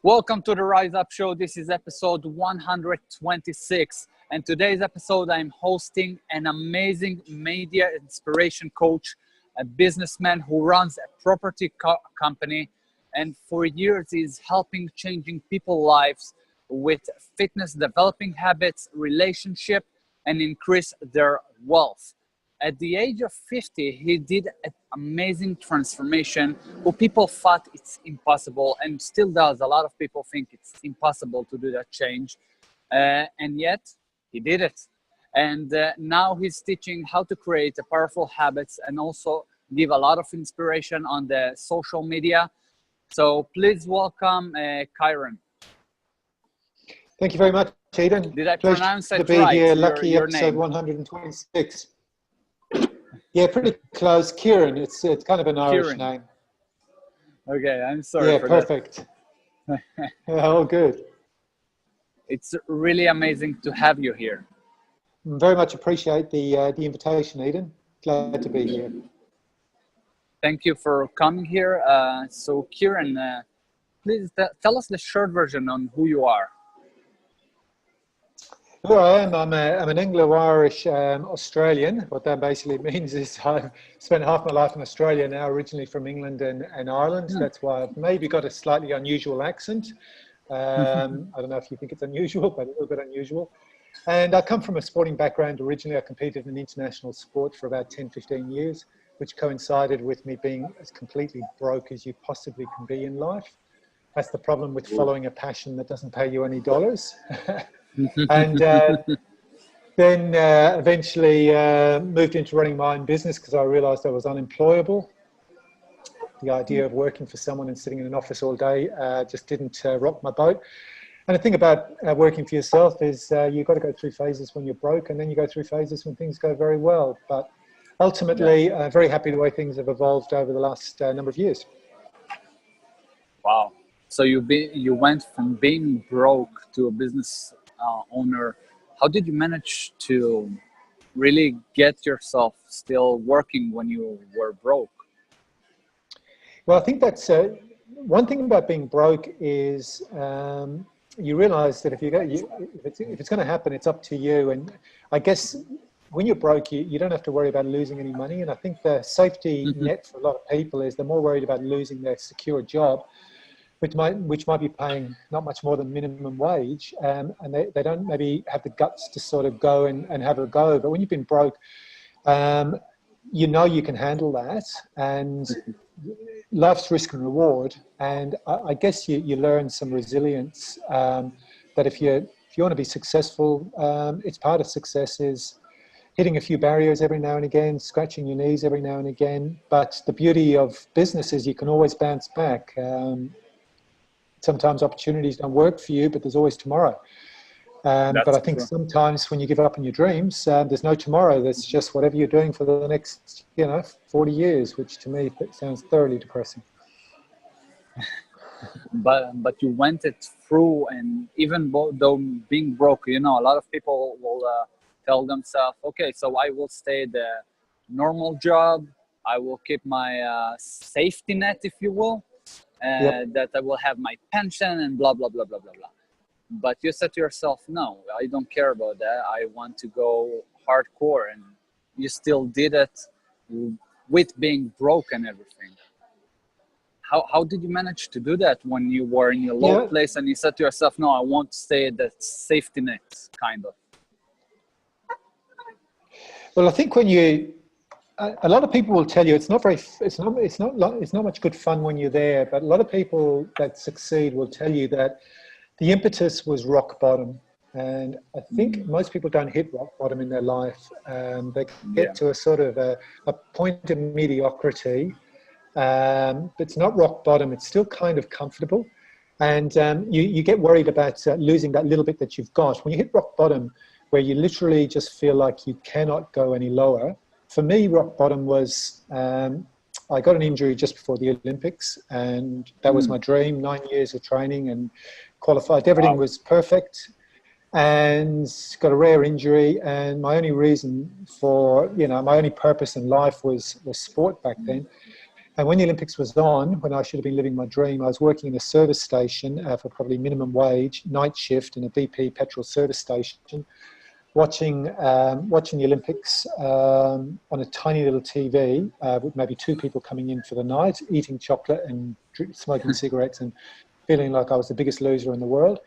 Welcome to the Rise Up Show. This is episode 126. And today's episode, I'm hosting an amazing media inspiration coach, a businessman who runs a property company. And for years, he's helping changing people's lives with fitness, developing habits, relationship, and increase their wealth. At the age of 50, he did an amazing transformation who people thought it's impossible and still does. A lot of people think it's impossible to do that change. And yet he did it. And now he's teaching how to create powerful habits and also give a lot of inspiration on the social media. So please welcome Kiaran. Thank you very much, Eden. Did I Pleasure pronounce it to be right? here. Lucky your episode name. 126. Yeah, pretty close. Kiaran. It's kind of an Irish Kiaran. name. Okay, I'm sorry for perfect. Yeah, all good. It's really amazing to have you here. Very much appreciate the invitation, Eden. Glad to be here. Thank you for coming here. So Kiaran, please tell us the short version on who you are. Who I am, I'm an Anglo-Irish Australian. What that basically means is I've spent half my life in Australia now, originally from England and Ireland. That's why I've maybe got a slightly unusual accent. I don't know if you think it's unusual, but a little bit unusual. And I come from a sporting background. Originally, I competed in international sport for about 10, 15 years, which coincided with me being as completely broke as you possibly can be in life. That's the problem with following a passion that doesn't pay you any dollars. And then eventually moved into running my own business because I realized I was unemployable. The idea of working for someone and sitting in an office all day just didn't rock my boat. And the thing about working for yourself is you've got to go through phases when you're broke, and then you go through phases when things go very well. But ultimately, very happy the way things have evolved over the last number of years. Wow. So you went from being broke to a business owner. How did you manage to really get yourself still working when you were broke? Well, I think that's one thing about being broke is you realize that if it's going to happen, it's up to you. And I guess when you're broke, you don't have to worry about losing any money. And I think the safety net for a lot of people is they're more worried about losing their secure job, which might be paying not much more than minimum wage, and they don't maybe have the guts to sort of go and have a go. But when you've been broke, you know you can handle that, and life's risk and reward. And I guess you learn some resilience, that if you want to be successful, it's part of success is hitting a few barriers every now and again, scratching your knees every now and again. But the beauty of business is you can always bounce back. Sometimes opportunities don't work for you, but there's always tomorrow. But I think sometimes when you give up on your dreams, there's no tomorrow. There's just whatever you're doing for the next, 40 years, which to me sounds thoroughly depressing. But you went it through, and even though being broke, a lot of people will tell themselves, okay, so I will stay the normal job. I will keep my safety net, if you will. That I will have my pension and blah, blah, blah, blah, blah, blah. But you said to yourself, no, I don't care about that. I want to go hardcore. And you still did it with being broke and everything. How did you manage to do that when you were in your low place and you said to yourself, no, I won't stay at that safety net, kind of? Well, I think when a lot of people will tell you it's not much good fun when you're there, but a lot of people that succeed will tell you that the impetus was rock bottom. And I think most people don't hit rock bottom in their life. They get to a sort of a point of mediocrity. But it's not rock bottom. It's still kind of comfortable. And you get worried about losing that little bit that you've got. When you hit rock bottom, where you literally just feel like you cannot go any lower, for me, rock bottom was, I got an injury just before the Olympics, and that was my dream, 9 years of training and qualified. Everything was perfect, and got a rare injury. And my only reason for, my only purpose in life was sport back then. And when the Olympics was on, when I should have been living my dream, I was working in a service station for probably minimum wage, night shift in a BP petrol service station, watching the Olympics on a tiny little TV with maybe 2 people coming in for the night, eating chocolate and smoking cigarettes and feeling like I was the biggest loser in the world.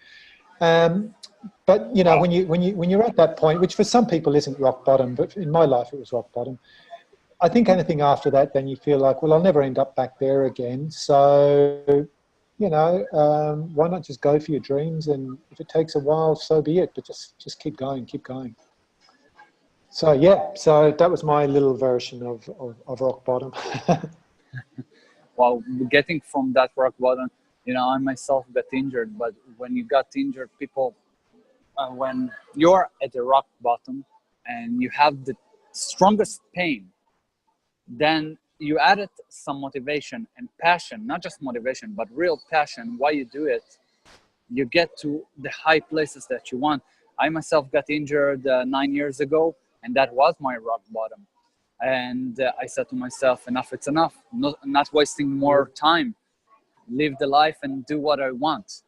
But you know, when you're at that point, which for some people isn't rock bottom, but in my life it was rock bottom. I think anything after that, then you feel like, well, I'll never end up back there again. So, you know, why not just go for your dreams? And if it takes a while, so be it. But just keep going, keep going. So yeah, so that was my little version of rock bottom. Well, getting from that rock bottom, you know, I myself got injured, but when you got injured, people, when you're at the rock bottom and you have the strongest pain, then you added some motivation and passion, not just motivation, but real passion. Why you do it, you get to the high places that you want. I myself got injured 9 years ago, and that was my rock bottom. And I said to myself, enough, it's enough. Not wasting more time. Live the life and do what I want.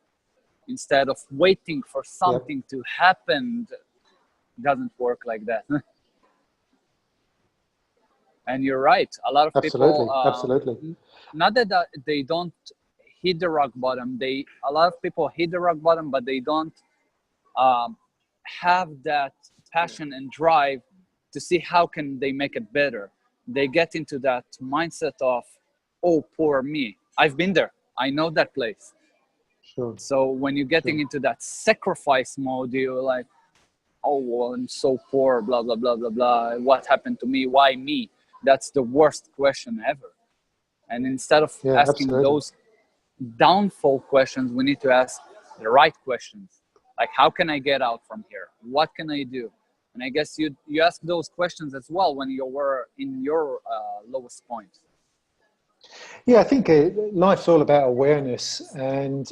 Instead of waiting for something to happen, it doesn't work like that. And you're right. A lot of people, Absolutely. not that they don't hit the rock bottom. A lot of people hit the rock bottom, but they don't have that passion and drive to see how can they make it better. They get into that mindset of, oh, poor me. I've been there. I know that place. Sure. So when you're getting into that sacrifice mode, you're like, oh, well, I'm so poor, blah, blah, blah, blah, blah. What happened to me? Why me? That's the worst question ever. And instead of asking those downfall questions, we need to ask the right questions. Like, how can I get out from here? What can I do? And I guess you ask those questions as well when you were in your lowest point. Yeah, I think life's all about awareness, and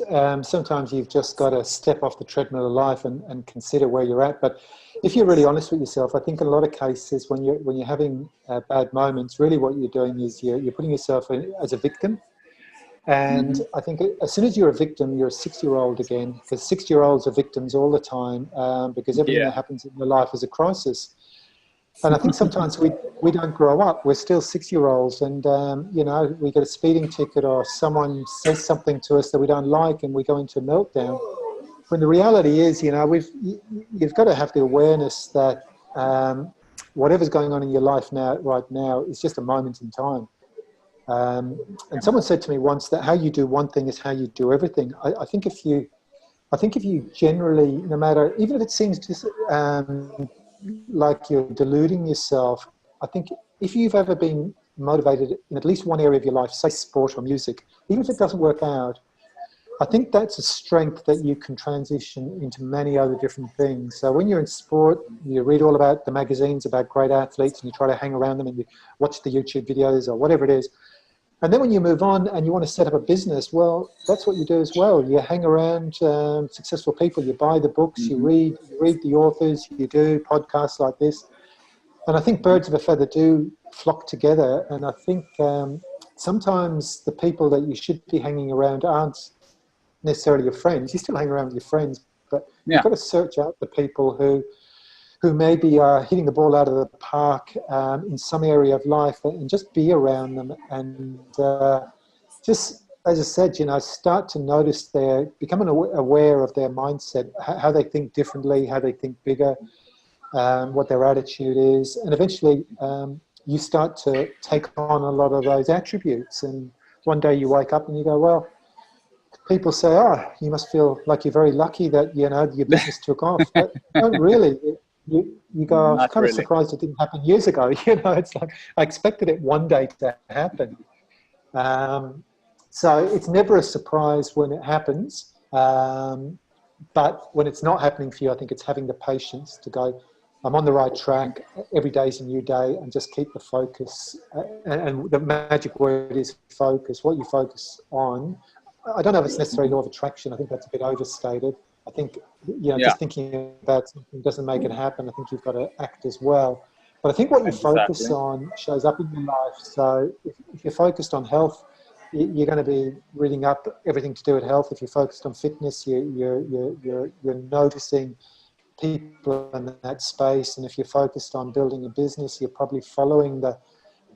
sometimes you've just got to step off the treadmill of life and consider where you're at. But if you're really honest with yourself, I think in a lot of cases when you're having bad moments, really what you're doing is you're putting yourself in as a victim. And I think as soon as you're a victim, you're a 6-year-old again, because 6-year-olds are victims all the time because everything that happens in their life is a crisis. And I think sometimes we don't grow up. We're still 6-year-olds, and you know, we get a speeding ticket or someone says something to us that we don't like, and we go into a meltdown. When the reality is, you know, you've got to have the awareness that whatever's going on in your life right now, is just a moment in time. And someone said to me once that how you do one thing is how you do everything. I think if you generally, no matter, even if it seems just like you're deluding yourself, I think if you've ever been motivated in at least one area of your life, say sport or music, even if it doesn't work out, I think that's a strength that you can transition into many other different things. So when you're in sport, you read all about the magazines about great athletes and you try to hang around them and you watch the YouTube videos or whatever it is. And then when you move on and you want to set up a business, well, that's what you do as well. You hang around successful people, you buy the books, you read the authors, you do podcasts like this. And I think birds of a feather do flock together. And I think sometimes the people that you should be hanging around aren't necessarily your friends. You still hang around with your friends, but you've got to search out the people who maybe are hitting the ball out of the park in some area of life, and just be around them and just, as I said, you know, start to notice becoming aware of their mindset, how they think differently, how they think bigger, what their attitude is, and eventually you start to take on a lot of those attributes. And one day you wake up and you go, well, people say, oh, you must feel like you're very lucky that, you know, your business took off. But don't really. You go, I'm kind of surprised it didn't happen years ago. You know, it's like I expected it one day to happen. So it's never a surprise when it happens. But when it's not happening for you, I think it's having the patience to go, I'm on the right track. Every day's a new day, and just keep the focus. And the magic word is focus. What you focus on. I don't know if it's necessarily law of attraction. I think that's a bit overstated. I think, you know, just thinking about something doesn't make it happen. I think you've got to act as well. But I think what you focus Exactly. on shows up in your life. So if you're focused on health, you're going to be reading up everything to do with health. If you're focused on fitness, you're noticing people in that space. And if you're focused on building a business, you're probably following the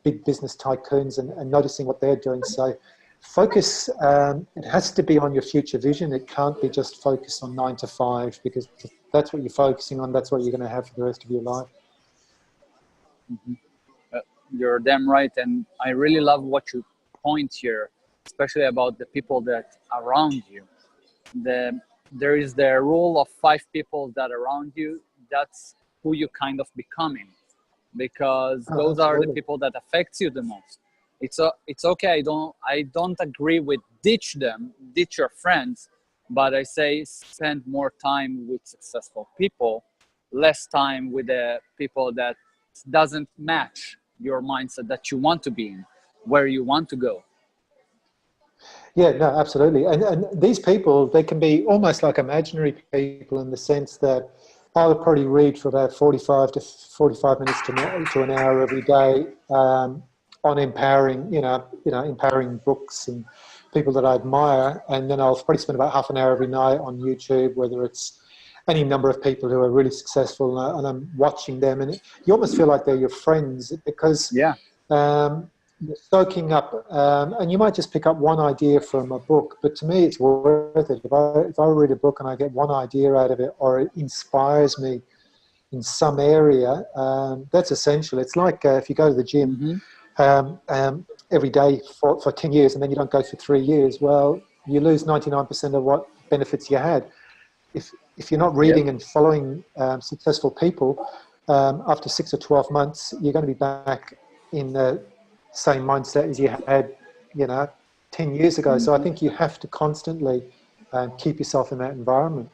big business tycoons and noticing what they're doing. So focus, it has to be on your future vision. It can't be just focused on 9 to 5, because if that's what you're focusing on, that's what you're going to have for the rest of your life. Mhm. Uh, you're damn right, and I really love what you point here, especially about the people that around you. There is the rule of 5 people that around you. That's who you kind of becoming, because Oh, those are the absolutely. people that affects you the most. It's okay. I don't agree with ditch your friends, but I say spend more time with successful people, less time with the people that doesn't match your mindset that you want to be in, where you want to go. Yeah, no, absolutely. And these people, they can be almost like imaginary people in the sense that I would probably read for about 45 to 45 minutes to an hour every day on empowering, empowering books and people that I admire. And then I'll probably spend about half an hour every night on YouTube, whether it's any number of people who are really successful, and I'm watching them. And you almost feel like they're your friends, because Yeah. you're soaking up, and you might just pick up one idea from a book, but to me it's worth it. If I read a book and I get one idea out of it, or it inspires me in some area, that's essential. It's like if you go to the gym Hmm. every day for 10 years and then you don't go for 3 years, well, you lose 99% of what benefits you had. If you're not Yep. reading and following successful people, after 6 or 12 months, you're going to be back in the same mindset as you had, 10 years ago. So I Hmm. think you have to constantly keep yourself in that environment.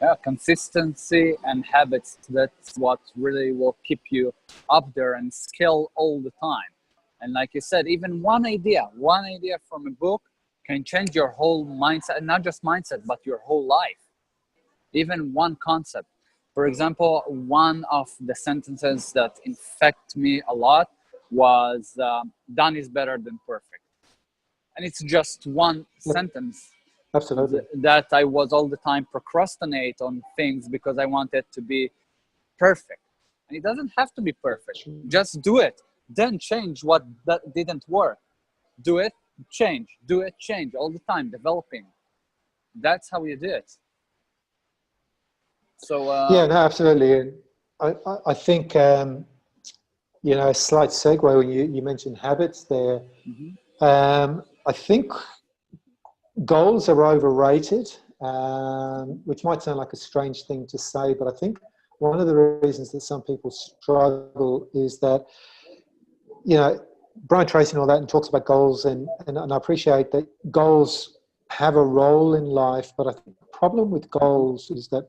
Yeah, consistency and habits, that's what really will keep you up there and scale all the time. And like you said, even one idea from a book can change your whole mindset, not just mindset, but your whole life. Even one concept. For example, one of the sentences that infect me a lot was done is better than perfect. And it's just one sentence Absolutely. that I was all the time procrastinate on things because I wanted to be perfect. And it doesn't have to be perfect. Just do it. Then change what that didn't work. Do it, change all the time, developing. That's how you do it. So, Yeah, no, absolutely. And I think, a slight segue when you mentioned habits there. mhm. I think goals are overrated, which might sound like a strange thing to say, but I think one of the reasons that some people struggle is that, Brian Tracy and all that, and talks about goals, and I appreciate that goals have a role in life, but I think the problem with goals is that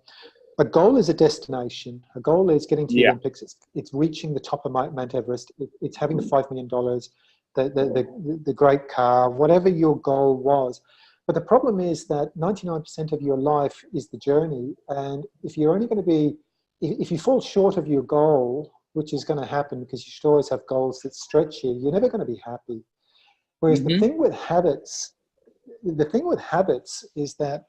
a goal is a destination. A goal is getting to the Yeah. Olympics. It's reaching the top of Mount Everest. It's having the $5 million, the great car, whatever your goal was. But the problem is that 99% of your life is the journey. And if you're only going to be, if you fall short of your goal, which is going to happen because you should always have goals that stretch you, you're never going to be happy. Whereas Hmm. the thing with habits is that,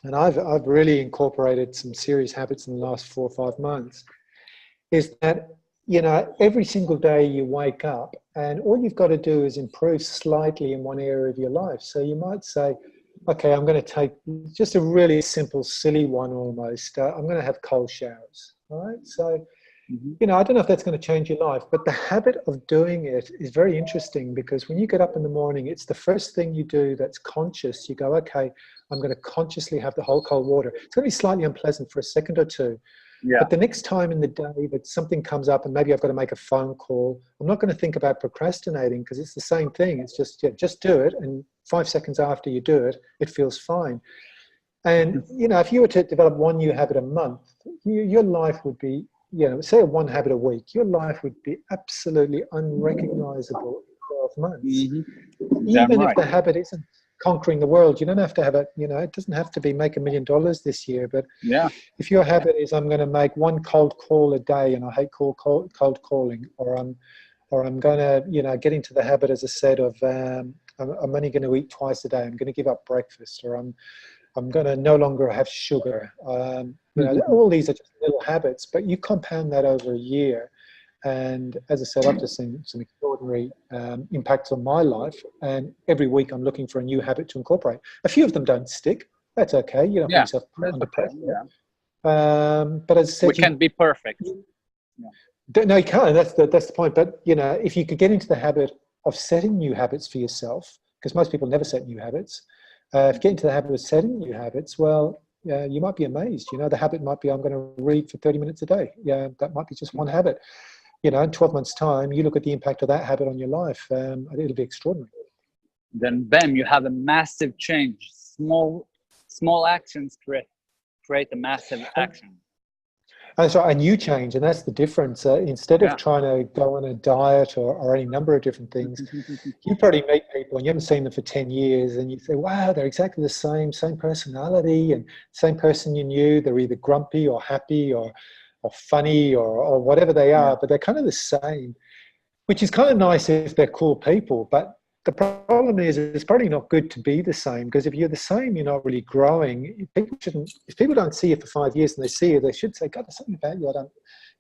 and I've really incorporated some serious habits in the last 4 or 5 months, is that, every single day you wake up and all you've got to do is improve slightly in one area of your life. So you might say, okay, I'm going to take just a really simple, silly one almost. I'm going to have cold showers. All right. So, Hmm. I don't know if that's going to change your life, but the habit of doing it is very interesting, because when you get up in the morning, it's the first thing you do that's conscious. You go, okay, I'm going to consciously have the whole cold water. It's going to be slightly unpleasant for a second or two. Yeah. But the next time in the day that something comes up and maybe I've got to make a phone call, I'm not going to think about procrastinating, because it's the same thing. It's just, yeah, just do it. And 5 seconds after you do it, it feels fine. And, if you were to develop one new habit a month, your life would be, say one habit a week, your life would be absolutely unrecognizable in 12 months. Hmm. Damn Even if right. the habit isn't conquering the world. You don't have to have it, it doesn't have to be make $1 million this year, but Yeah. if your habit is I'm going to make one cold call a day, and I hate cold calling, or I'm going to, get into the habit, as I said, of I'm only going to eat twice a day. I'm going to give up breakfast, or I'm going to no longer have sugar. All these are just little habits, but you compound that over a year. And as I said, I've just seen some extraordinary impacts on my life. And every week I'm looking for a new habit to incorporate. A few of them don't stick. That's okay. You don't put yourself under pressure. Yeah. But as I said, we can't be perfect. No, you can't. That's the point. But if you could get into the habit of setting new habits for yourself, because most people never set new habits. If you get into the habit of setting new habits, well, you might be amazed. The habit might be I'm going to read for 30 minutes a day. Yeah, that might be just one habit. In 12 months' time, you look at the impact of that habit on your life. It'll be extraordinary. Then, bam, you have a massive change. Small actions create a massive action. That's right, and you change, and that's the difference. Instead of trying to go on a diet or any number of different things, you probably meet people and you haven't seen them for 10 years, and you say, wow, they're exactly the same personality, and same person you knew. They're either grumpy or happy or funny or whatever they are, but they're kind of the same, which is kind of nice if they're cool people. But the problem is it's probably not good to be the same, because if you're the same, you're not really growing. If people don't see you for 5 years and they see you, they should say, God, there's something about you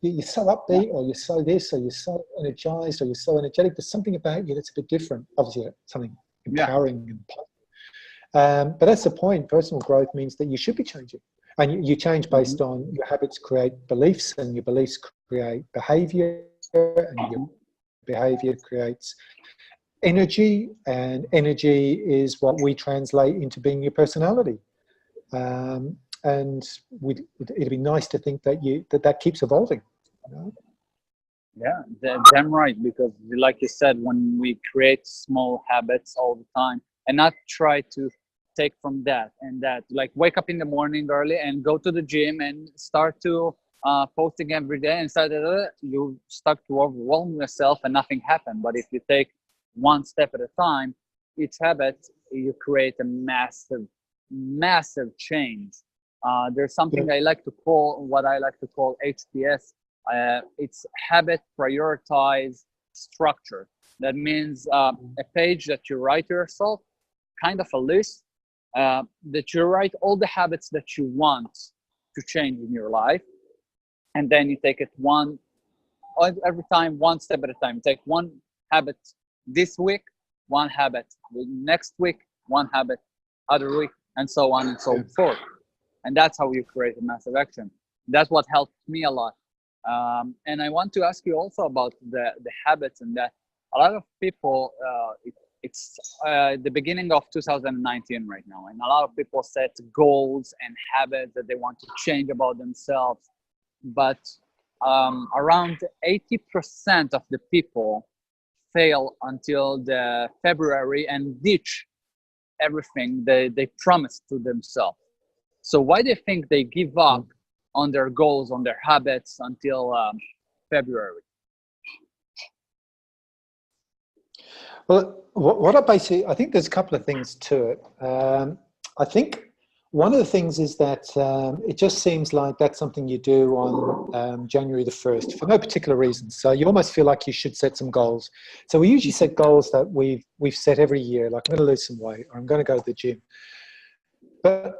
you're so upbeat, or you're so this, or you're so energized, or you're so energetic. There's something about you that's a bit different. Obviously, something empowering and positive. But that's the point. Personal growth means that you should be changing. And you change based on your habits create beliefs, and your beliefs create behavior, and your behavior creates energy, and energy is what we translate into being your personality. And it'd be nice to think that that keeps evolving. Yeah, damn right. Because like you said, when we create small habits all the time and not try to take from that, like wake up in the morning early and go to the gym and start to posting every day, and you start to overwhelm yourself and nothing happened. But if you take one step at a time, each habit, you create a massive change. There's something I like to call HPS. It's habit prioritize structure. That means a page that you write yourself, kind of a list that you write all the habits that you want to change in your life, and then you take it every time, one step at a time. Take one habit this week, one habit next week, one habit other week, and so on and so forth. And that's how you create a massive action. That's what helped me a lot. And I want to ask you also about the habits, and that a lot of people, it's the beginning of 2019 right now, and a lot of people set goals and habits that they want to change about themselves. But around 80% of the people fail until the February and ditch everything they promised to themselves. So why do you think they give up on their goals, on their habits until February? Well, I think there's a couple of things to it. I think one of the things is that it just seems like that's something you do on January the 1st for no particular reason. So you almost feel like you should set some goals. So we usually set goals that we've set every year, like I'm going to lose some weight, or I'm going to go to the gym. But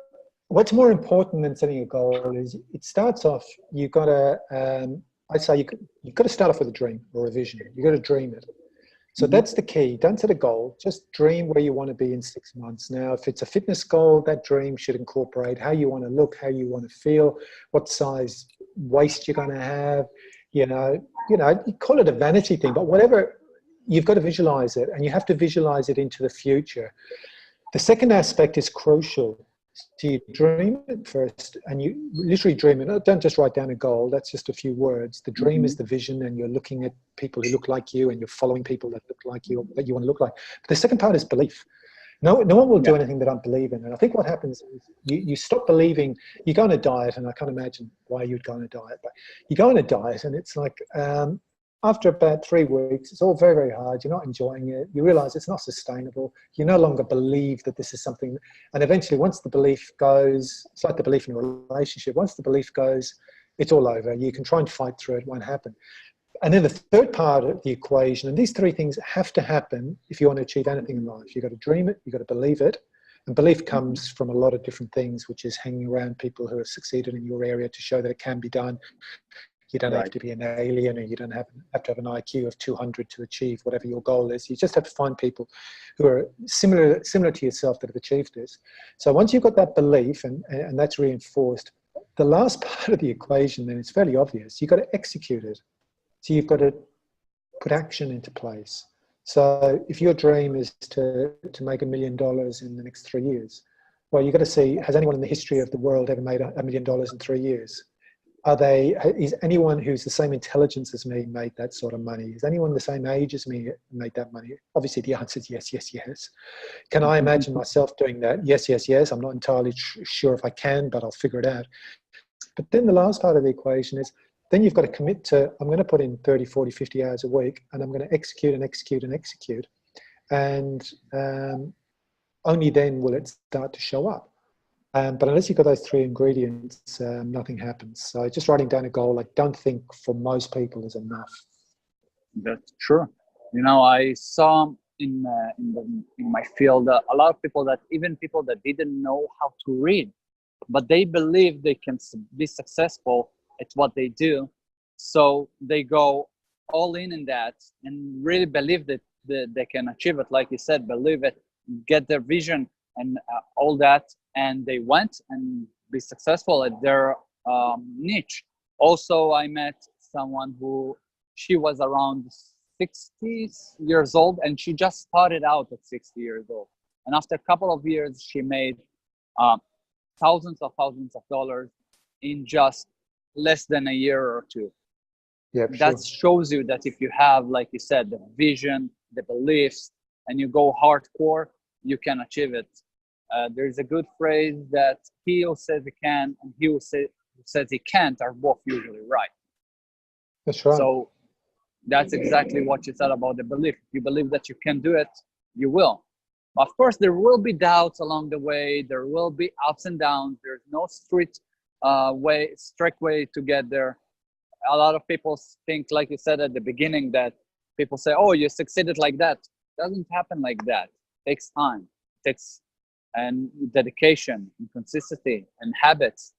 what's more important than setting a goal is it starts off, you've got to, I'd say you've got to start off with a dream or a vision. You've got to dream it. So that's the key. Don't set a goal. Just dream where you want to be in 6 months. Now, if it's a fitness goal, that dream should incorporate how you want to look, how you want to feel, what size waist you're going to have. You call it a vanity thing, but whatever, you've got to visualize it, and you have to visualize it into the future. The second aspect is crucial. So you dream it first, and you literally dream it. Don't just write down a goal. That's just a few words. The dream is the vision, and you're looking at people who look like you, and you're following people that look like you, that you want to look like. But the second part is belief. No one will do anything they don't believe in. And I think what happens is you stop believing. You go on a diet, and I can't imagine why you'd go on a diet, but you go on a diet, and it's like after about 3 weeks, it's all very, very hard. You're not enjoying it. You realize it's not sustainable. You no longer believe that this is something. And eventually, once the belief goes, it's like the belief in a relationship. Once the belief goes, it's all over. You can try and fight through it. It won't happen. And then the third part of the equation, and these 3 things have to happen if you want to achieve anything in life. You've got to dream it. You've got to believe it. And belief comes from a lot of different things, which is hanging around people who have succeeded in your area to show that it can be done. You don't have to be an alien, or you don't have to have an IQ of 200 to achieve whatever your goal is. You just have to find people who are similar to yourself that have achieved this. So once you've got that belief and that's reinforced, the last part of the equation, then it's fairly obvious. You've got to execute it. So you've got to put action into place. So if your dream is to make $1 million in the next 3 years, well, you've got to see, has anyone in the history of the world ever made $1 million in 3 years? Is anyone who's the same intelligence as me made that sort of money? Is anyone the same age as me made that money? Obviously, the answer is yes, yes, yes. Can I imagine myself doing that? Yes, yes, yes. I'm not entirely sure if I can, but I'll figure it out. But then the last part of the equation is, then you've got to commit to, I'm going to put in 30, 40, 50 hours a week, and I'm going to execute and execute and execute. And only then will it start to show up. But unless you've got those 3 ingredients, nothing happens. So just writing down a goal, I don't think for most people is enough. That's true. You know, I saw in my field a lot of people that, even people that didn't know how to read, but they believe they can be successful at what they do. So they go all in that and really believe that they can achieve it. Like you said, believe it, get their vision and all that. And they went and be successful at their niche. Also, I met someone who, she was around 60 years old, and she just started out at 60 years old. And after a couple of years, she made thousands of dollars in just less than a year or 2. Yeah, that shows you that if you have, like you said, the vision, the beliefs, and you go hardcore, you can achieve it. There's a good phrase that he who says he can and he who says he can't are both usually right. That's right. So that's exactly what you said about the belief. If you believe that you can do it, you will. Of course, there will be doubts along the way. There will be ups and downs. There's no strict way to get there. A lot of people think, like you said at the beginning, that people say, oh, you succeeded like that. It doesn't happen like that. It takes time. It takes and dedication and consistency and habits,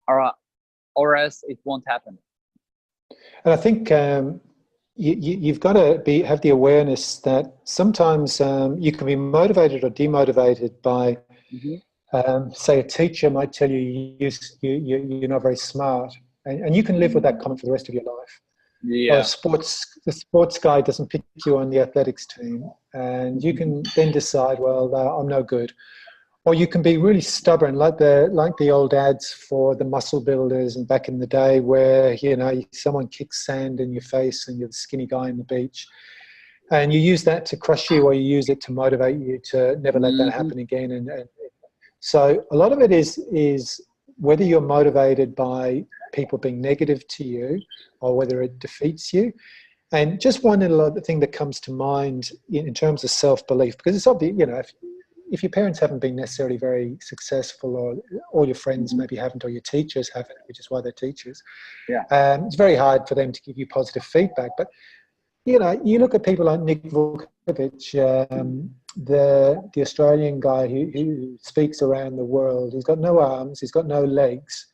or else it won't happen. And I think you've got to have the awareness that sometimes you can be motivated or demotivated by, say, a teacher might tell you you're not very smart, and you can live with that comment for the rest of your life. Yeah. Or the sports guy doesn't pick you on the athletics team, and you can then decide, well, I'm no good. Or you can be really stubborn, like the old ads for the muscle builders and back in the day, where someone kicks sand in your face and you're the skinny guy on the beach, and you use that to crush you, or you use it to motivate you to never let that happen again. And so a lot of it is whether you're motivated by people being negative to you or whether it defeats you. And just one little thing that comes to mind in terms of self-belief, because it's obvious, if your parents haven't been necessarily very successful, or all your friends maybe haven't, or your teachers haven't, which is why they're teachers, it's very hard for them to give you positive feedback. But you look at people like Nick Vukovic, the Australian guy who speaks around the world. He's got no arms, he's got no legs,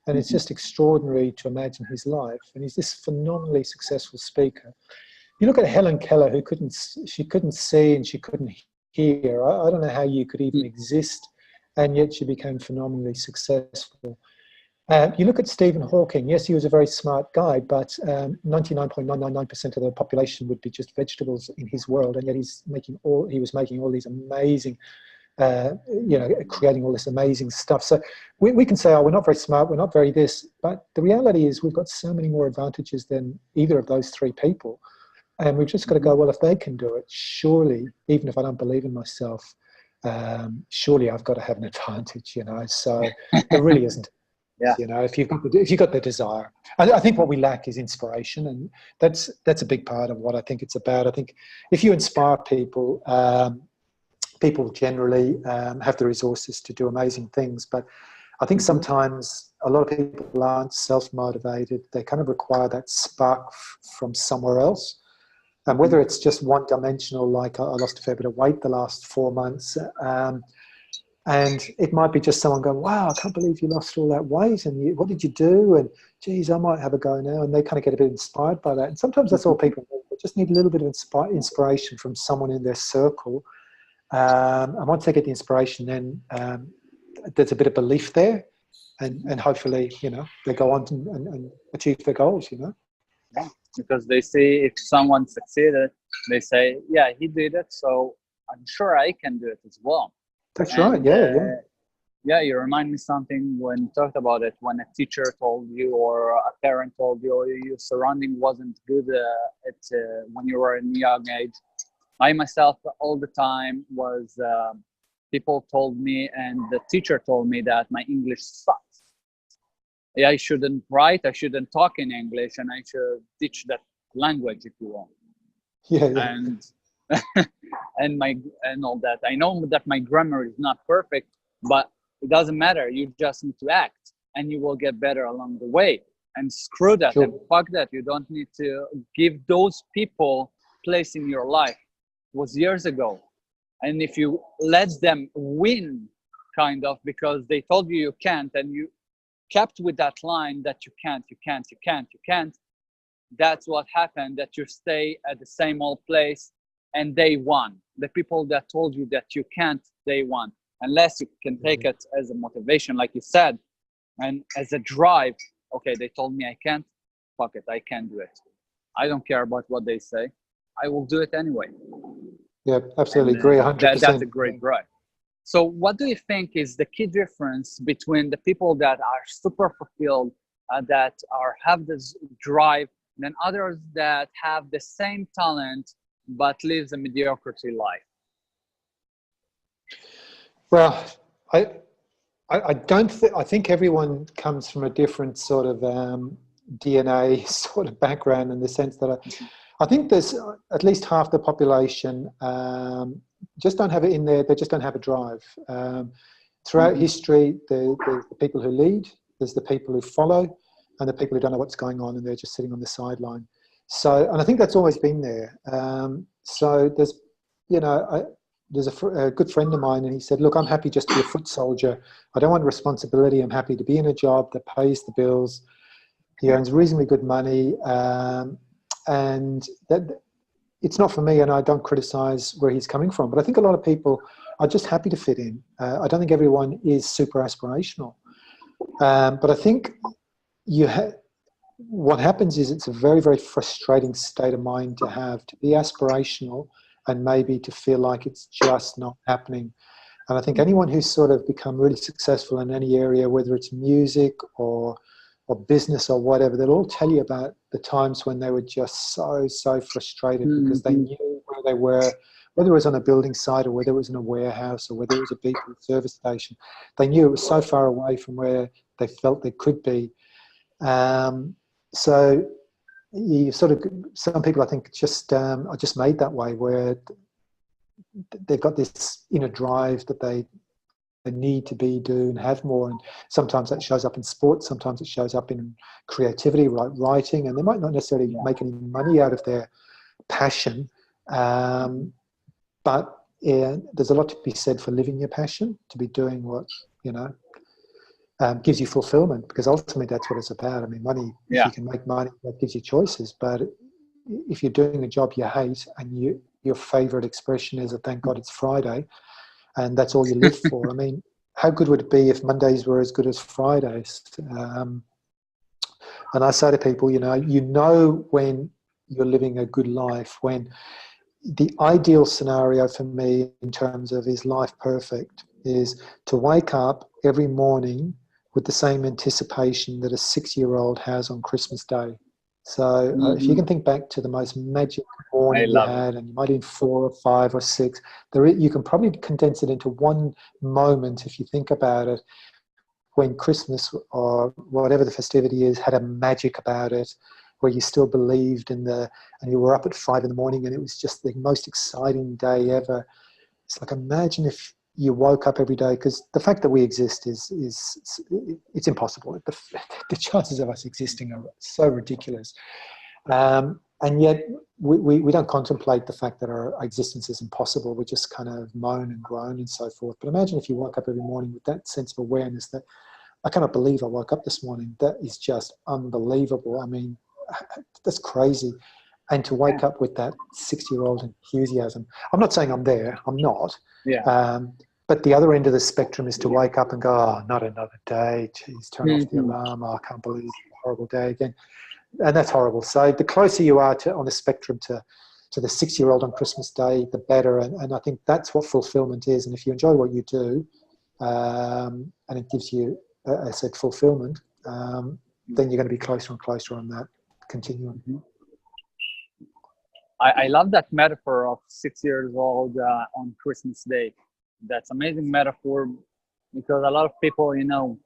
and it's just extraordinary to imagine his life. And he's this phenomenally successful speaker. You look at Helen Keller, who couldn't see and she couldn't hear. I don't know how you could even exist, and yet she became phenomenally successful. You look at Stephen Hawking. Yes, he was a very smart guy, but 99.999% of the population would be just vegetables in his world, and yet he was making all these amazing, creating all this amazing stuff. So we can say, oh, we're not very smart, we're not very this, but the reality is we've got so many more advantages than either of those 3 people. And we've just got to go, well, if they can do it, surely, even if I don't believe in myself, surely I've got to have an advantage, So there really isn't. Yeah. You know, if you've got the desire. I think what we lack is inspiration, and that's a big part of what I think it's about. I think if you inspire people, people generally have the resources to do amazing things. But I think sometimes a lot of people aren't self-motivated. They kind of require that spark from somewhere else. And whether it's just one-dimensional, like I lost a fair bit of weight the last 4 months, and it might be just someone going, wow, I can't believe you lost all that weight, and what did you do? And geez, I might have a go now. And they kind of get a bit inspired by that. And sometimes that's all people need. They just need a little bit of inspiration from someone in their circle. And once they get the inspiration, then there's a bit of belief there, and hopefully, you know, they go on and achieve their goals, you know. Yeah, because they see if someone succeeded, they say, yeah, he did it, so I'm sure I can do it as well. That's right. Yeah. Yeah, you remind me something when you talked about it, when a teacher told you or a parent told you, or your surrounding wasn't good when you were in a young age. I myself all the time was, people told me, and the teacher told me that my English sucks. Yeah, I shouldn't write, I shouldn't talk in English, and I should teach that language, if you will. Yeah. And and all that. I know that my grammar is not perfect, but it doesn't matter. You just need to act, and you will get better along the way. And screw that, Sure. and fuck that. You don't need to give those people place in your life. It was years ago. And if you let them win, kind of, because they told you you can't, and you kept with that line that you can't, that's what happened, that you stay at the same old place, and they won. The people that told you that you can't, they won. Unless you can take it as a motivation, like you said, and as a drive. Okay, they told me I can't, fuck it, I can do it. I don't care about what they say. I will do it anyway. Yeah, absolutely And agree, 100%. that's a great drive. So what do you think is the key difference between the people that are super fulfilled, that have this drive, than others that have the same talent but lives a mediocrity life? Well, I don't think, I think everyone comes from a different sort of DNA sort of background, in the sense that I think there's at least half the population just don't have it in there. They just don't have a drive. Throughout history, there's the people who lead, there's the people who follow, and the people who don't know what's going on, and they're just sitting on the sideline. So, and I think that's always been there. So there's, you know, there's a good friend of mine, and he said, look, I'm happy just to be a foot soldier. I don't want responsibility. I'm happy to be in a job that pays the bills. He earns reasonably good money. And that it's not for me, and I don't criticize where he's coming from. But I think a lot of people are just happy to fit in. I don't think everyone is super aspirational. But I think what happens is it's a very, very frustrating state of mind to be aspirational and maybe to feel like it's just not happening. And I think anyone who's sort of become really successful in any area, whether it's music or business or whatever, they'll all tell you about the times when they were just so frustrated because they knew where they were, whether it was on a building site or whether it was in a warehouse or whether it was a BP service station. They knew it was so far away from where they felt they could be. So you sort of, some people I think just are just made that way, where they've got this inner drive that they need to do and have more, and sometimes that shows up in sports, sometimes it shows up in creativity, like writing, and they might not necessarily make any money out of their passion, but there's a lot to be said for living your passion, to be doing what, you know, gives you fulfillment, because ultimately that's what it's about. I mean, money, if you can make money, that gives you choices, but if you're doing a job you hate and your favorite expression is, thank God it's Friday, and that's all you live for. I mean, how good would it be if Mondays were as good as Fridays? And I say to people, you know when you're living a good life, when the ideal scenario for me in terms of is life perfect is to wake up every morning with the same anticipation that a 6-year-old has on Christmas Day. So if you can think back to the most magic morning you had, and you might have 4 or 5 or 6, you can probably condense it into one moment, if you think about it, when Christmas or whatever the festivity is had a magic about it, where you still believed in and you were up at 5 a.m. and it was just the most exciting day ever. It's like, imagine if you woke up every day, because the fact that we exist is it's impossible. The chances of us existing are so ridiculous. And yet we don't contemplate the fact that our existence is impossible. We just kind of moan and groan and so forth. But imagine if you woke up every morning with that sense of awareness that I cannot believe I woke up this morning. That is just unbelievable. I mean, that's crazy. And to wake up with that 60-year-old enthusiasm. I'm not saying I'm there. I'm not. Yeah. But the other end of the spectrum is to wake up and go, oh, not another day. Jeez, turn off the alarm. Oh, I can't believe it's a horrible day again. And that's horrible. So the closer you are on the spectrum to the 6-year-old on Christmas Day, the better. And I think that's what fulfillment is. And if you enjoy what you do, and it gives you, as I said, fulfillment, then you're going to be closer and closer on that continuum. I love that metaphor of 6 years old on Christmas Day. That's amazing metaphor, because a lot of people,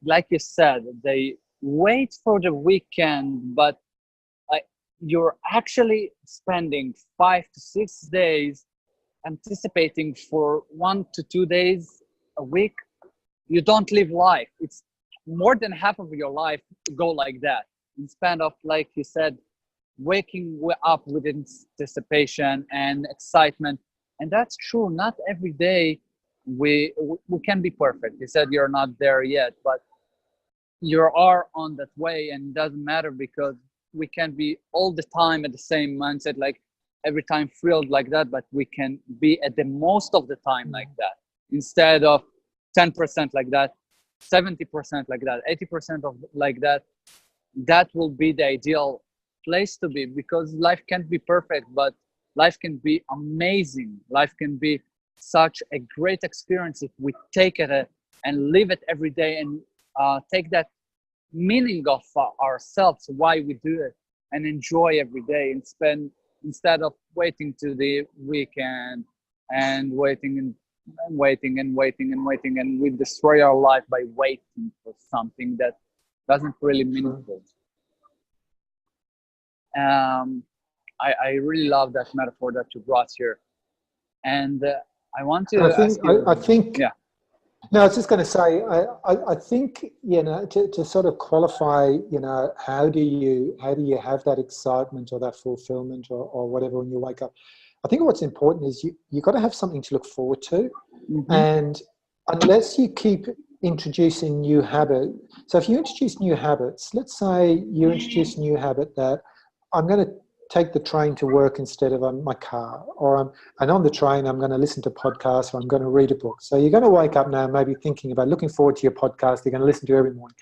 like you said, they wait for the weekend, but you're actually spending 5 to 6 days anticipating for 1 to 2 days a week. You don't live life. It's more than half of your life go like that, instead of, like you said, waking up with anticipation and excitement. And that's true. Not every day we can be perfect. You said you're not there yet, but you are on that way, and it doesn't matter, because we can't be all the time at the same mindset, like every time thrilled like that, but we can be at the most of the time like that, instead of 10% like that, 70% like that, 80% of like that. That will be the ideal place to be, because life can't be perfect, but life can be amazing. Life can be such a great experience if we take it and live it every day, and take that meaning of ourselves, why we do it, and enjoy every day, and spend, instead of waiting to the weekend and waiting and waiting and waiting and waiting, and we destroy our life by waiting for something that doesn't really meaningful. I really love that metaphor that you brought here, and I want to ask you. I think. Yeah. No, I was just going to say, I think, to sort of qualify, how do you have that excitement or that fulfillment or whatever when you wake up? I think what's important is you got to have something to look forward to. And unless you keep introducing new habits, so if you introduce new habits, let's say you introduce a new habit that I'm going to take the train to work instead of my car, and on the train I'm going to listen to podcasts, or I'm going to read a book. So you're going to wake up now maybe thinking about looking forward to your podcast you're going to listen to every morning.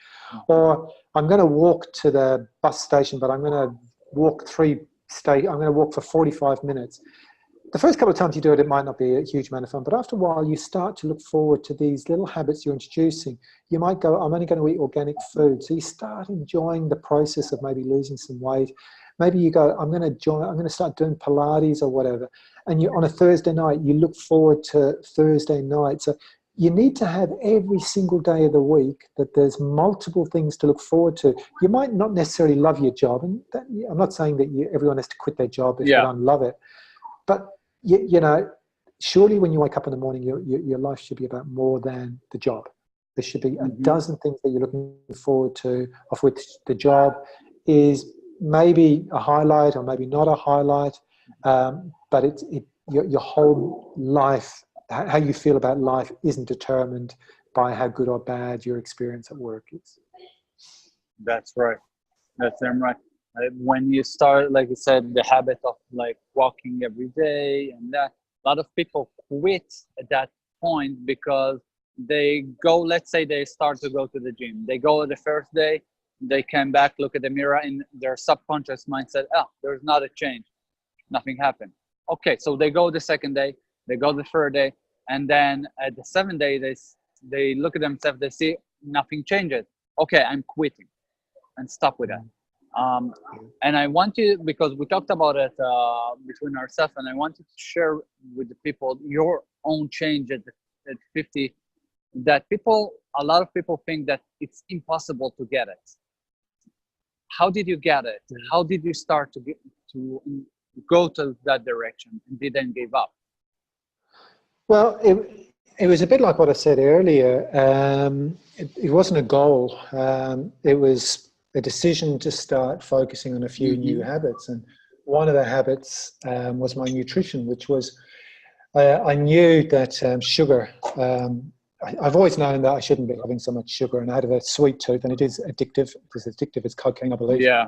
Or I'm going to walk to the bus station, but I'm going to walk I'm going to walk for 45 minutes. The first couple of times you do it, it might not be a huge amount of fun, but after a while you start to look forward to these little habits you're introducing. You might go, I'm only going to eat organic food. So you start enjoying the process of maybe losing some weight. Maybe you go, I'm going to start doing Pilates or whatever. And on a Thursday night, you look forward to Thursday night. So you need to have every single day of the week that there's multiple things to look forward to. You might not necessarily love your job. And I'm not saying that everyone has to quit their job if they don't love it. But, surely when you wake up in the morning, your life should be about more than the job. There should be a dozen things that you're looking forward to, of which the job is maybe a highlight or maybe not a highlight, but your whole life, how you feel about life, isn't determined by how good or bad your experience at work is. That's right. That's right. When you start, like you said, the habit of like walking every day, and that, a lot of people quit at that point because they go, let's say they start to go to the gym. They go the first day, they came back, look at the mirror, in their subconscious mind said, there's not a change. Nothing happened. Okay, so they go the second day, they go the third day, and then at the 7th day, they look at themselves, they see nothing changes. Okay, I'm quitting, and stop with that. And I want you, because we talked about it between ourselves, and I wanted to share with the people your own change at 50 that a lot of people think that it's impossible to get it. How did you get it? How did you start to go to that direction and didn't give up? Well, it was a bit like what I said earlier. It wasn't a goal. It was a decision to start focusing on a few new habits. And one of the habits was my nutrition, which was, I knew that sugar, I've always known that I shouldn't be having so much sugar, and I had a sweet tooth, and it is addictive. It's addictive. It's cocaine, I believe. Yeah,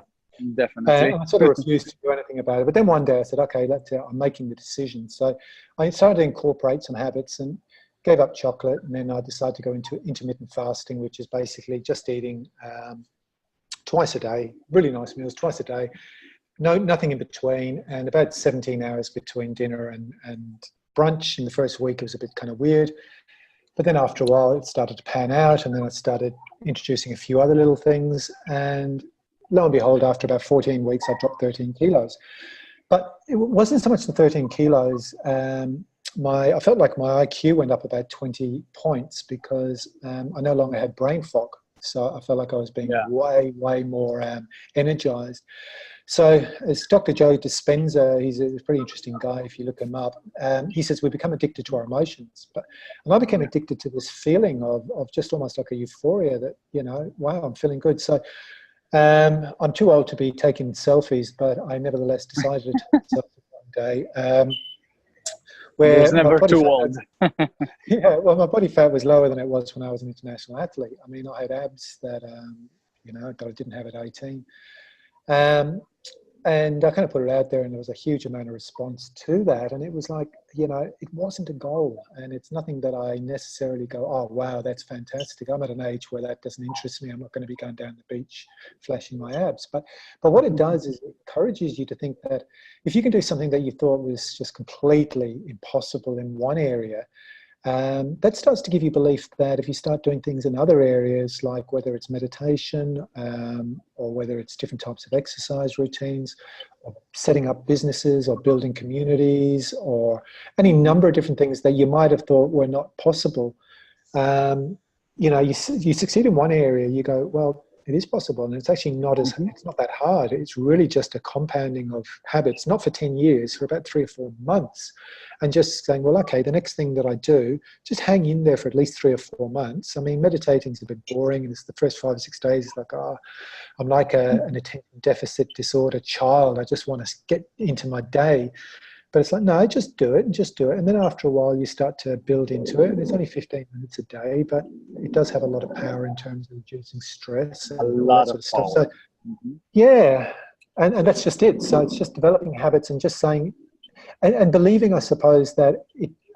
definitely. And I sort of refused to do anything about it. But then one day I said, okay, I'm making the decision. So I started to incorporate some habits and gave up chocolate. And then I decided to go into intermittent fasting, which is basically just eating twice a day, really nice meals, twice a day. Nothing in between, and about 17 hours between dinner and brunch. In the first week, it was a bit kind of weird. But then after a while, it started to pan out, and then I started introducing a few other little things. And lo and behold, after about 14 weeks, I dropped 13 kilos. But it wasn't so much the 13 kilos. I felt like my IQ went up about 20 points because I no longer had brain fog. So I felt like I was being way, way more energized. So as Dr. Joe Dispenza, he's a pretty interesting guy if you look him up, he says we become addicted to our emotions. And I became addicted to this feeling of just almost like a euphoria that, wow, I'm feeling good. So I'm too old to be taking selfies, but I nevertheless decided to take a selfie one day. Where it's never too old. Yeah, well, my body fat was lower than it was when I was an international athlete. I mean, I had abs that, that I didn't have at 18. And I kind of put it out there, and there was a huge amount of response to that. And it was like, it wasn't a goal, and it's nothing that I necessarily go, oh, wow, that's fantastic. I'm at an age where that doesn't interest me. I'm not going to be going down the beach flashing my abs. But what it does is it encourages you to think that if you can do something that you thought was just completely impossible in one area, that starts to give you belief that if you start doing things in other areas, like whether it's meditation or whether it's different types of exercise routines, or setting up businesses or building communities, or any number of different things that you might have thought were not possible, you succeed in one area, you go, well, it is possible, and it's actually it's not that hard. It's really just a compounding of habits, not for 10 years, for about 3 or 4 months, and just saying, well, okay, the next thing that I do, just hang in there for at least 3 or 4 months. I mean, meditating is a bit boring, and it's the first 5 or 6 days, it's like, I'm like an attention deficit disorder child. I just want to get into my day. But it's like, no, just do it. And then after a while, you start to build into it. And it's only 15 minutes a day, but it does have a lot of power in terms of reducing stress and all that sort of stuff. So, yeah, and that's just it. So it's just developing habits and just saying, and believing, I suppose, that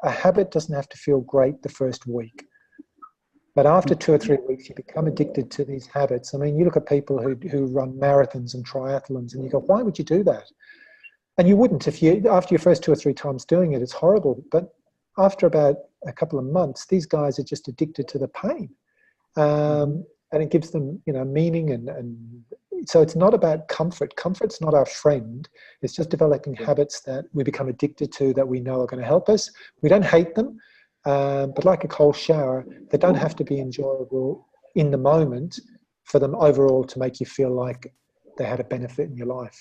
a habit doesn't have to feel great the first week. But after 2 or 3 weeks, you become addicted to these habits. I mean, you look at people who run marathons and triathlons, and you go, why would you do that? And you wouldn't after your first 2 or 3 times doing it, it's horrible. But after about a couple of months, these guys are just addicted to the pain. And it gives them, meaning. And so it's not about comfort. Comfort's not our friend. It's just developing habits that we become addicted to that we know are going to help us. We don't hate them, but like a cold shower, they don't have to be enjoyable in the moment for them overall to make you feel like they had a benefit in your life,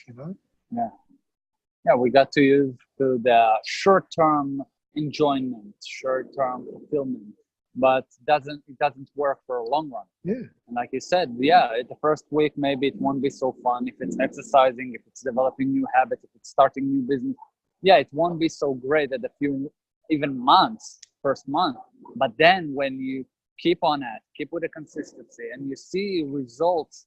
Yeah, we got to use the short-term enjoyment, short-term fulfillment, but it doesn't work for a long run. Yeah. And like you said, the first week maybe it won't be so fun if it's exercising, if it's developing new habits, if it's starting new business. Yeah, it won't be so great at a few even months, first month. But then when you keep on it, keep with the consistency, and you see results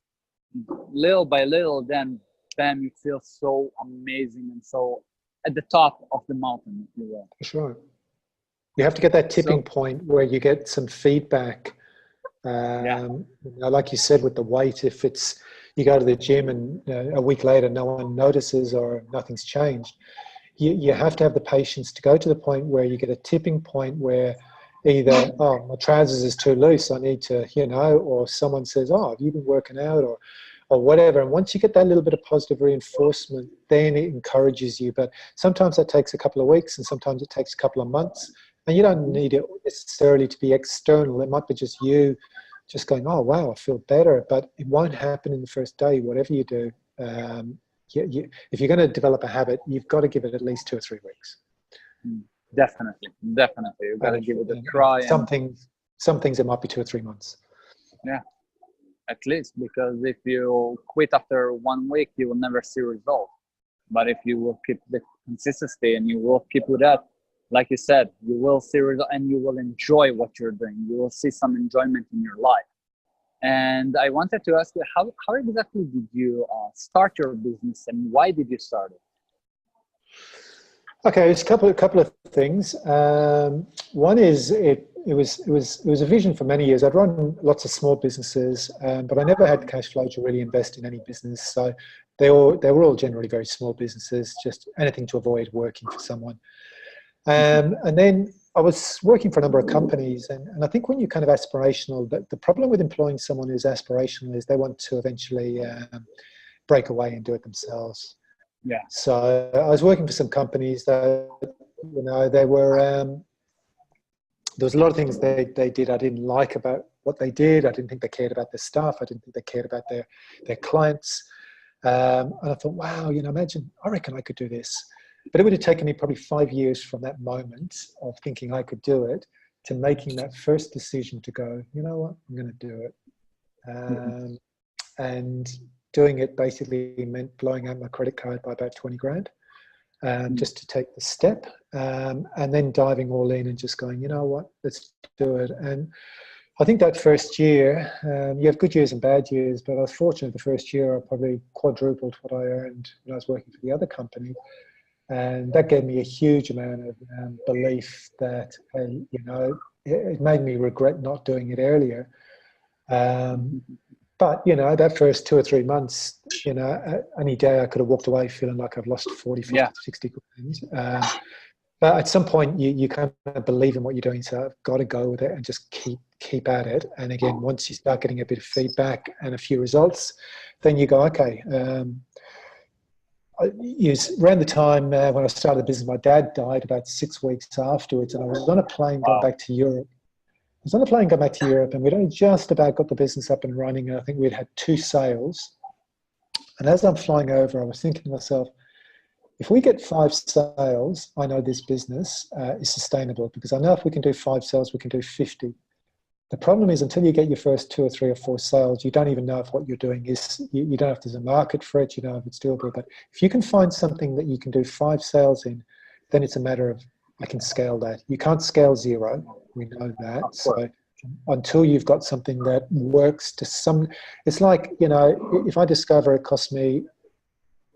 little by little, then bam, you feel so amazing and so at the top of the mountain, if you will. That's right. You have to get that tipping point where you get some feedback. Like you said, with the weight, if it's you go to the gym and a week later no one notices or nothing's changed, you have to have the patience to go to the point where you get a tipping point where either, oh, my trousers is too loose, I need to, or someone says, oh, have you been working out, or whatever. And once you get that little bit of positive reinforcement, then it encourages you. But sometimes that takes a couple of weeks, and sometimes it takes a couple of months. And you don't need it necessarily to be external. It might be just you just going, oh, wow, I feel better. But it won't happen in the first day, whatever you do. If you're going to develop a habit, you've got to give it at least 2 or 3 weeks. Definitely. You've got to give it a try. Some things it might be 2 or 3 months. Yeah, at least, because if you quit after 1 week, you will never see results. But if you will keep the consistency and you will keep with that, like you said, you will see results and you will enjoy what you're doing. You will see some enjoyment in your life. And I wanted to ask you, how exactly did you start your business, and why did you start it? Okay, it's a couple of things. One is it was a vision for many years. I'd run lots of small businesses, but I never had cash flow to really invest in any business. So they were all generally very small businesses, just anything to avoid working for someone. And then I was working for a number of companies, and I think when you're kind of aspirational, the problem with employing someone who's aspirational is they want to eventually break away and do it themselves. Yeah. So I was working for some companies that, they were, there was a lot of things they did I didn't like about what they did. I didn't think they cared about their staff. I didn't think they cared about their clients. And I thought, wow, imagine, I reckon I could do this. But it would have taken me probably 5 years from that moment of thinking I could do it to making that first decision to go, you know what, I'm going to do it. And doing it basically meant blowing out my credit card by about 20 grand, just to take the step, and then diving all in and just going, you know what, let's do it. And I think that first year, you have good years and bad years, but I was fortunate the first year I probably quadrupled what I earned when I was working for the other company. And that gave me a huge amount of belief that, it made me regret not doing it earlier. But, that first 2 or 3 months, any day I could have walked away feeling like I've lost 40, 50, 60 grand. But at some point you kind of believe in what you're doing. So I've got to go with it and just keep at it. And again, once you start getting a bit of feedback and a few results, then you go, okay. Around the time when I started the business, my dad died about 6 weeks afterwards, and I was on a plane going back to Europe. And we'd only just about got the business up and running, and I think we'd had 2 sales. And as I'm flying over, I was thinking to myself, if we get 5 sales, I know this business is sustainable, because I know if we can do 5 sales, we can do 50. The problem is, until you get your first 2 or 3 or 4 sales, you don't even know if what you're doing is, you don't know if there's a market for it, you don't know if it's doable. But if you can find something that you can do 5 sales in, then it's a matter of, I can scale that. You can't scale 0, we know that. So until you've got something that works to some, it's like, if I discover it costs me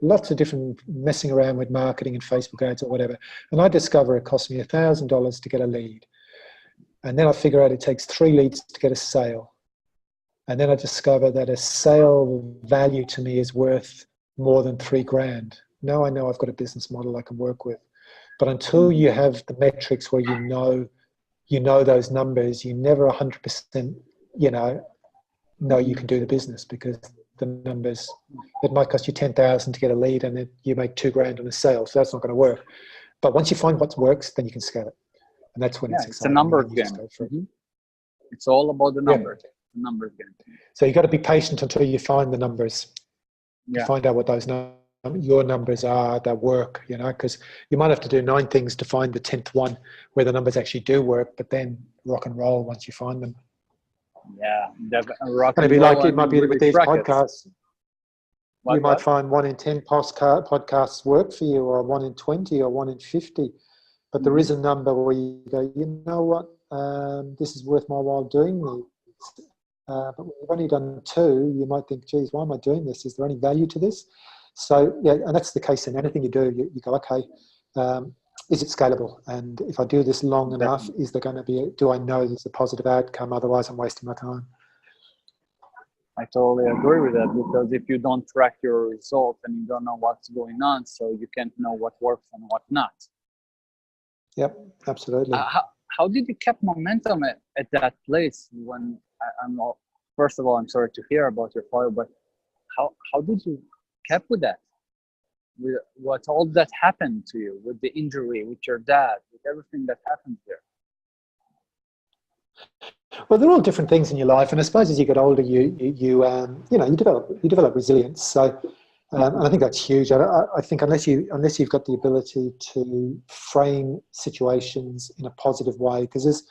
lots of different messing around with marketing and Facebook ads or whatever, and I discover it costs me $1,000 to get a lead. And then I figure out it takes 3 leads to get a sale. And then I discover that a sale value to me is worth more than 3 grand. Now I know I've got a business model I can work with. But until you have the metrics where you know those numbers, you never 100%, know you can do the business, because the numbers, it might cost you 10,000 to get a lead and you make 2 grand on a sale. So that's not going to work. But once you find what works, then you can scale it. And that's when it's exciting. It's a number game. It's all about the numbers. Yeah. The numbers game. So you've got to be patient until you find the numbers. You find out what those your numbers are that work, because you might have to do 9 things to find the 10th one where the numbers actually do work, but then rock and roll once you find them. Yeah, rock and and roll. Like it might be with these podcasts. You might find 1 in 10 podcasts work for you, or 1 in 20, or 1 in 50. But there is a number where you go, you know what, this is worth my while doing these. But when you've only done 2, you might think, geez, why am I doing this? Is there any value to this? So, yeah, and that's the case in anything you do. You go, okay, is it scalable? And if I do this long enough, is there going to be, do I know there's a positive outcome? Otherwise, I'm wasting my time. I totally agree with that, because if you don't track your results and you don't know what's going on, so you can't know what works and what not. Yep, absolutely. How did you keep momentum at that place when first of all, I'm sorry to hear about your father, but how did you keep with that? With what all that happened to you, with the injury, with your dad, with everything that happened there? Well, they're all different things in your life, and I suppose as you get older, you develop resilience. So, and I think that's huge. I think unless you've got the ability to frame situations in a positive way, because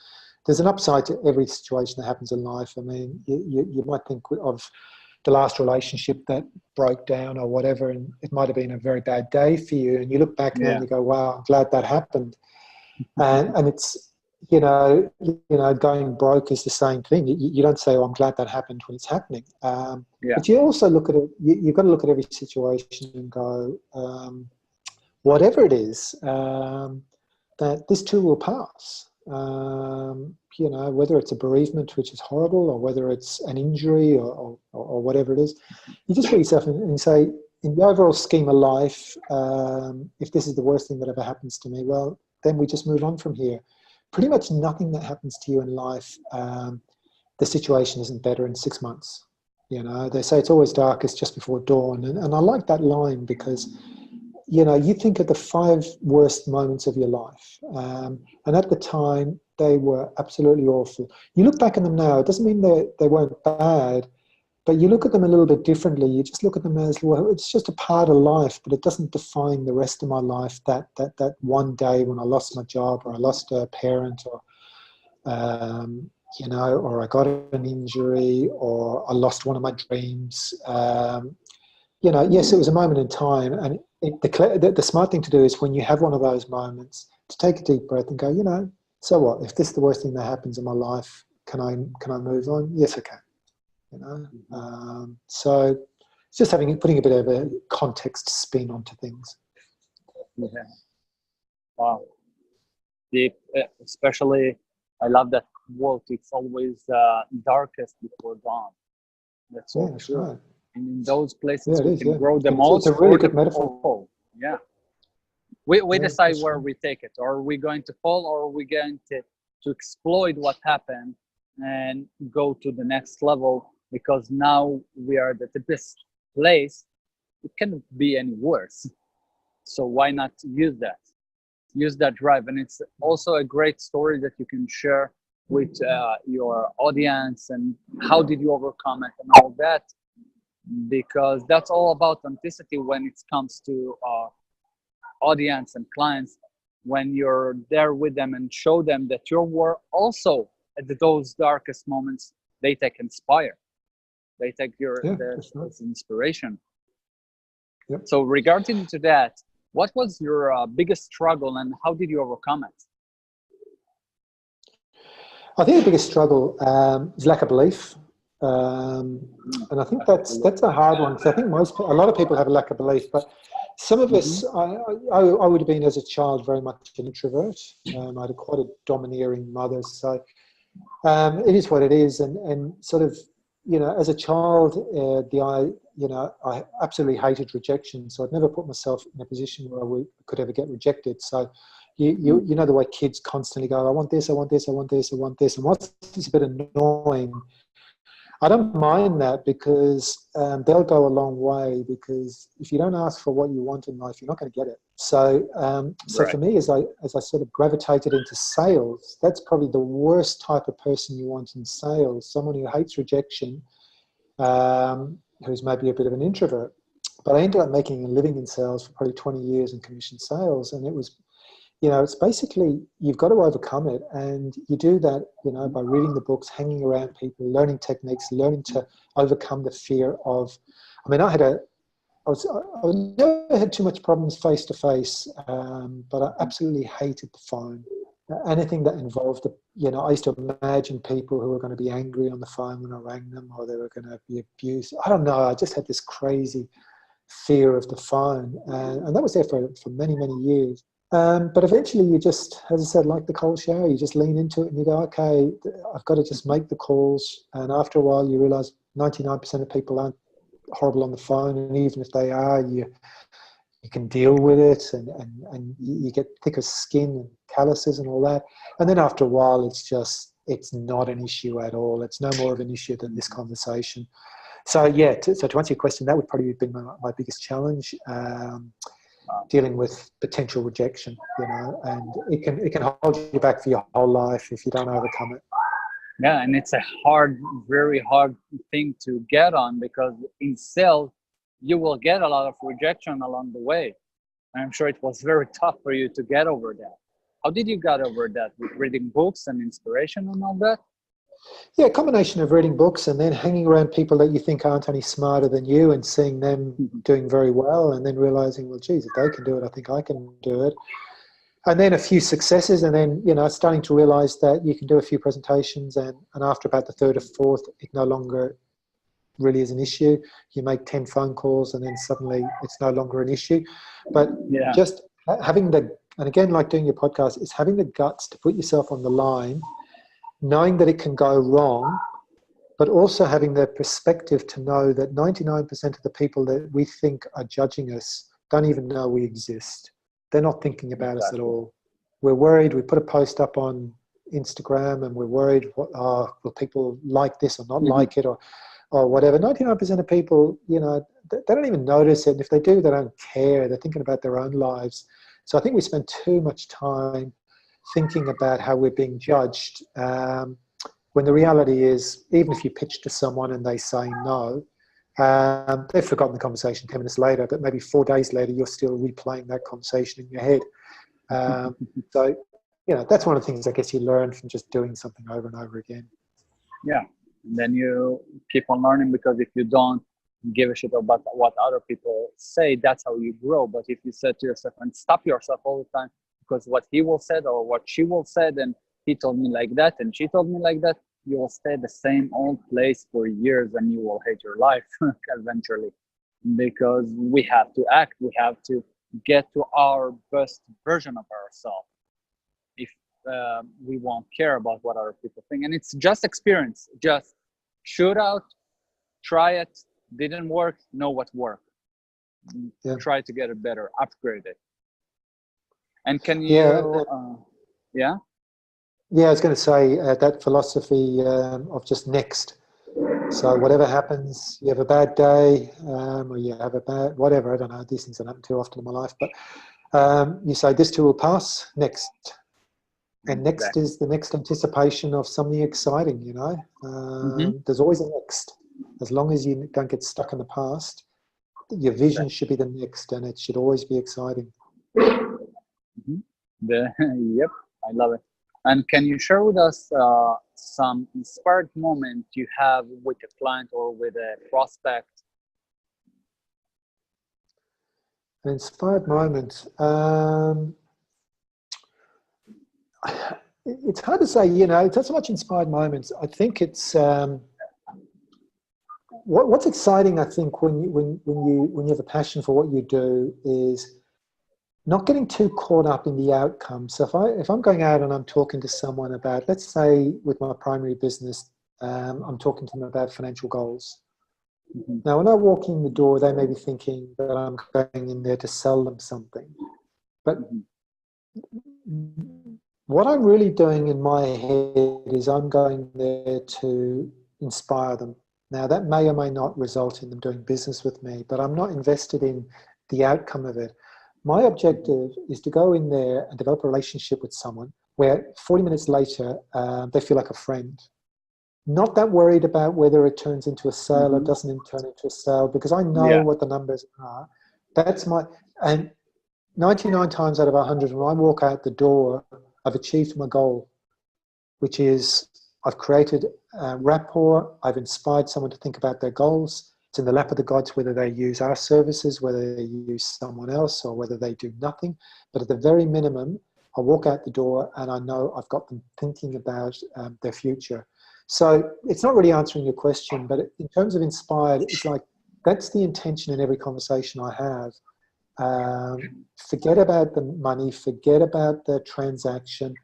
there's an upside to every situation that happens in life. I mean, you might think of the last relationship that broke down or whatever, and it might have been a very bad day for you, and you look back now and you go, "Wow, I'm glad that happened." And it's going broke is the same thing. You don't say, "Oh, I'm glad that happened," when it's happening. But you also look at it. You've got to look at every situation and go, whatever it is, that this too will pass. Whether it's a bereavement, which is horrible, or whether it's an injury or whatever it is, you just put yourself in and say, in the overall scheme of life, if this is the worst thing that ever happens to me, well, then we just move on from here. Pretty much nothing that happens to you in life, the situation isn't better in 6 months. They say it's always darkest just before dawn. And I like that line because, you think of the 5 worst moments of your life. And at the time, they were absolutely awful. You look back on them now, it doesn't mean they weren't bad, but you look at them a little bit differently. You just look at them as, well, it's just a part of life, but it doesn't define the rest of my life. That one day when I lost my job, or I lost a parent, or or I got an injury, or I lost one of my dreams. Yes, it was a moment in time, and the smart thing to do is, when you have one of those moments, to take a deep breath and go, so what? If this is the worst thing that happens in my life, can I move on? Yes, I can. So it's just putting a bit of a context spin onto things. Yeah. Wow. Deep, especially, I love that quote. It's always darkest before dawn. That's so true. Right. And in those places, we can grow the most. It's a really good metaphor. Yeah. We decide where we take it. Are we going to fall, or are we going to exploit what happened and go to the next level? Because now we are at the best place. It can't be any worse. So why not use that drive? And it's also a great story that you can share with your audience, and how did you overcome it and all that, because that's all about authenticity when it comes to audience and clients. When you're there with them and show them that you were also at those darkest moments, they take inspire. They take as inspiration. Yep. So regarding to that, what was your biggest struggle, and how did you overcome it? I think the biggest struggle is lack of belief. And I think that's a hard one, because I think a lot of people have a lack of belief, but some of us, I would have been as a child very much an introvert. I had quite a domineering mother, so it is what it is. And sort of, as a child, I absolutely hated rejection, so I'd never put myself in a position where I could ever get rejected. So you know the way kids constantly go, I want this, I want this, I want this, I want this. And whilst it's a bit annoying, I don't mind that, because they'll go a long way, because if you don't ask for what you want in life, you're not going to get it. So Right. For me, as I sort of gravitated into sales, that's probably the worst type of person you want in sales, someone who hates rejection, who's maybe a bit of an introvert. But I ended up making a living in sales for probably 20 years in commission sales, and it was, it's basically, you've got to overcome it, and you do that, by reading the books, hanging around people, learning techniques, learning to overcome the fear of, I never had too much problems face to face, but I absolutely hated the phone. Anything that involved, I used to imagine people who were going to be angry on the phone when I rang them, or they were going to be abused. I don't know. I just had this crazy fear of the phone, and that was there for many, many years. But eventually you just, as I said, like the cold shower, you just lean into it and you go, okay, I've got to just make the calls. And after a while you realize 99% of people aren't horrible on the phone. And even if they are, you can deal with it, and you get thicker skin and calluses and all that. And then after a while, it's not an issue at all. It's no more of an issue than this conversation. So yeah, to answer your question, that would probably have been my biggest challenge. Dealing with potential rejection, and it can hold you back for your whole life if you don't overcome it. Yeah, and it's a hard, very hard thing to get on because in sales, you will get a lot of rejection along the way. I'm sure it was very tough for you to get over that. How did you get over that? With reading books and inspiration and all that? Yeah, a combination of reading books and then hanging around people that you think aren't any smarter than you and seeing them doing very well and then realizing, well, geez, if they can do it, I think I can do it. And then a few successes and then, starting to realize that you can do a few presentations and after about the third or fourth, it no longer really is an issue. You make 10 phone calls and then suddenly it's no longer an issue. But Yeah, just having and again, like doing your podcast, is having the guts to put yourself on the line, knowing that it can go wrong, but also having the perspective to know that 99% of the people that we think are judging us don't even know we exist. They're not thinking about us at exactly. all. We're worried. We put a post up on Instagram and we're worried, will people like this or not Mhm. like it or whatever. 99% of people, they don't even notice it. And if they do, they don't care. They're thinking about their own lives. So I think we spend too much time thinking about how we're being judged, when the reality is, even if you pitch to someone and they say no, they've forgotten the conversation 10 minutes later, but maybe 4 days later, you're still replaying that conversation in your head. Um, so, that's one of the things I guess you learn from just doing something over and over again. Yeah, and then you keep on learning because if you don't give a shit about what other people say, that's how you grow. But if you said to yourself and stop yourself all the time because what he will said or what she will said and he told me like that and she told me like that, you will stay at the same old place for years and you will hate your life eventually because we have to act, we have to get to our best version of ourselves if we won't care about what other people think. And it's just experience. Just shoot out, try it. Didn't work, know what worked. Yeah. Try to get it better, upgrade it. And can Yeah. you, yeah? Yeah, I was going to say that philosophy of just next. So whatever happens, you have a bad day, or you have a bad whatever. I don't know. These things don't happen too often in my life, but you say this too will pass. Next, and next Exactly. is the next anticipation of something exciting. Mm-hmm. There's always a next. As long as you don't get stuck in the past, your vision Exactly. should be the next, and it should always be exciting. Mm-hmm. Yep, I love it. And can you share with us some inspired moment you have with a client or with a prospect? An inspired moment. It's hard to say. It's not so much inspired moments. I think it's what's exciting. I think when you have a passion for what you do is not getting too caught up in the outcome. So if I'm going out and I'm talking to someone about, let's say, with my primary business, I'm talking to them about financial goals. Mm-hmm. Now, when I walk in the door, they may be thinking that I'm going in there to sell them something, but Mm-hmm. what I'm really doing in my head is I'm going there to inspire them. Now, that may or may not result in them doing business with me, but I'm not invested in the outcome of it. My objective is to go in there and develop a relationship with someone where 40 minutes later, they feel like a friend. Not that worried about whether it turns into a sale or Mm-hmm. doesn't turn into a sale, because I know Yeah. what the numbers are. And 99 times out of 100, when I walk out the door, I've achieved my goal, which is I've created rapport, I've inspired someone to think about their goals. It's in the lap of the gods whether they use our services, whether they use someone else, or whether they do nothing. But at the very minimum, I walk out the door and I know I've got them thinking about their future. So it's not really answering your question, but in terms of inspired, it's like that's the intention in every conversation I have. Forget about the money, forget about the transaction.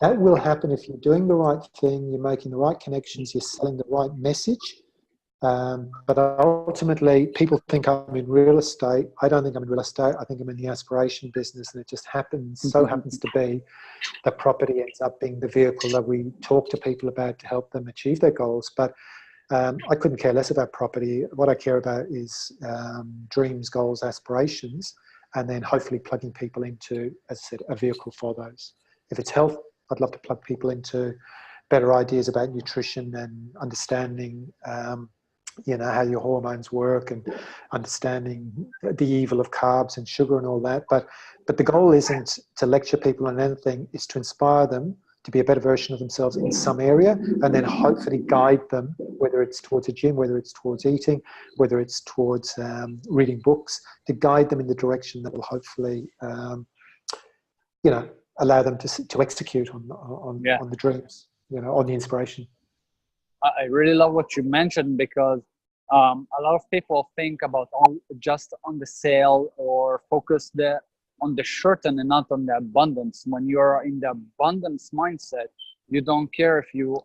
That will happen if you're doing the right thing, you're making the right connections, you're selling the right message. But ultimately, people think I'm in real estate. I don't think I'm in real estate. I think I'm in the aspiration business, and it just happens to be that property ends up being the vehicle that we talk to people about to help them achieve their goals. But I couldn't care less about property. What I care about is dreams, goals, aspirations, and then hopefully plugging people into, as I said, a vehicle for those. If it's health, I'd love to plug people into better ideas about nutrition and understanding, how your hormones work and understanding the evil of carbs and sugar and all that. But the goal isn't to lecture people on anything, it's to inspire them to be a better version of themselves in some area, and then hopefully guide them, whether it's towards a gym, whether it's towards eating, whether it's towards reading books, to guide them in the direction that will hopefully, allow them to execute on the dreams, on the inspiration. I really love what you mentioned, because a lot of people think about just on the sale, or focus on the short term and not on the abundance. When you're in the abundance mindset, you don't care if you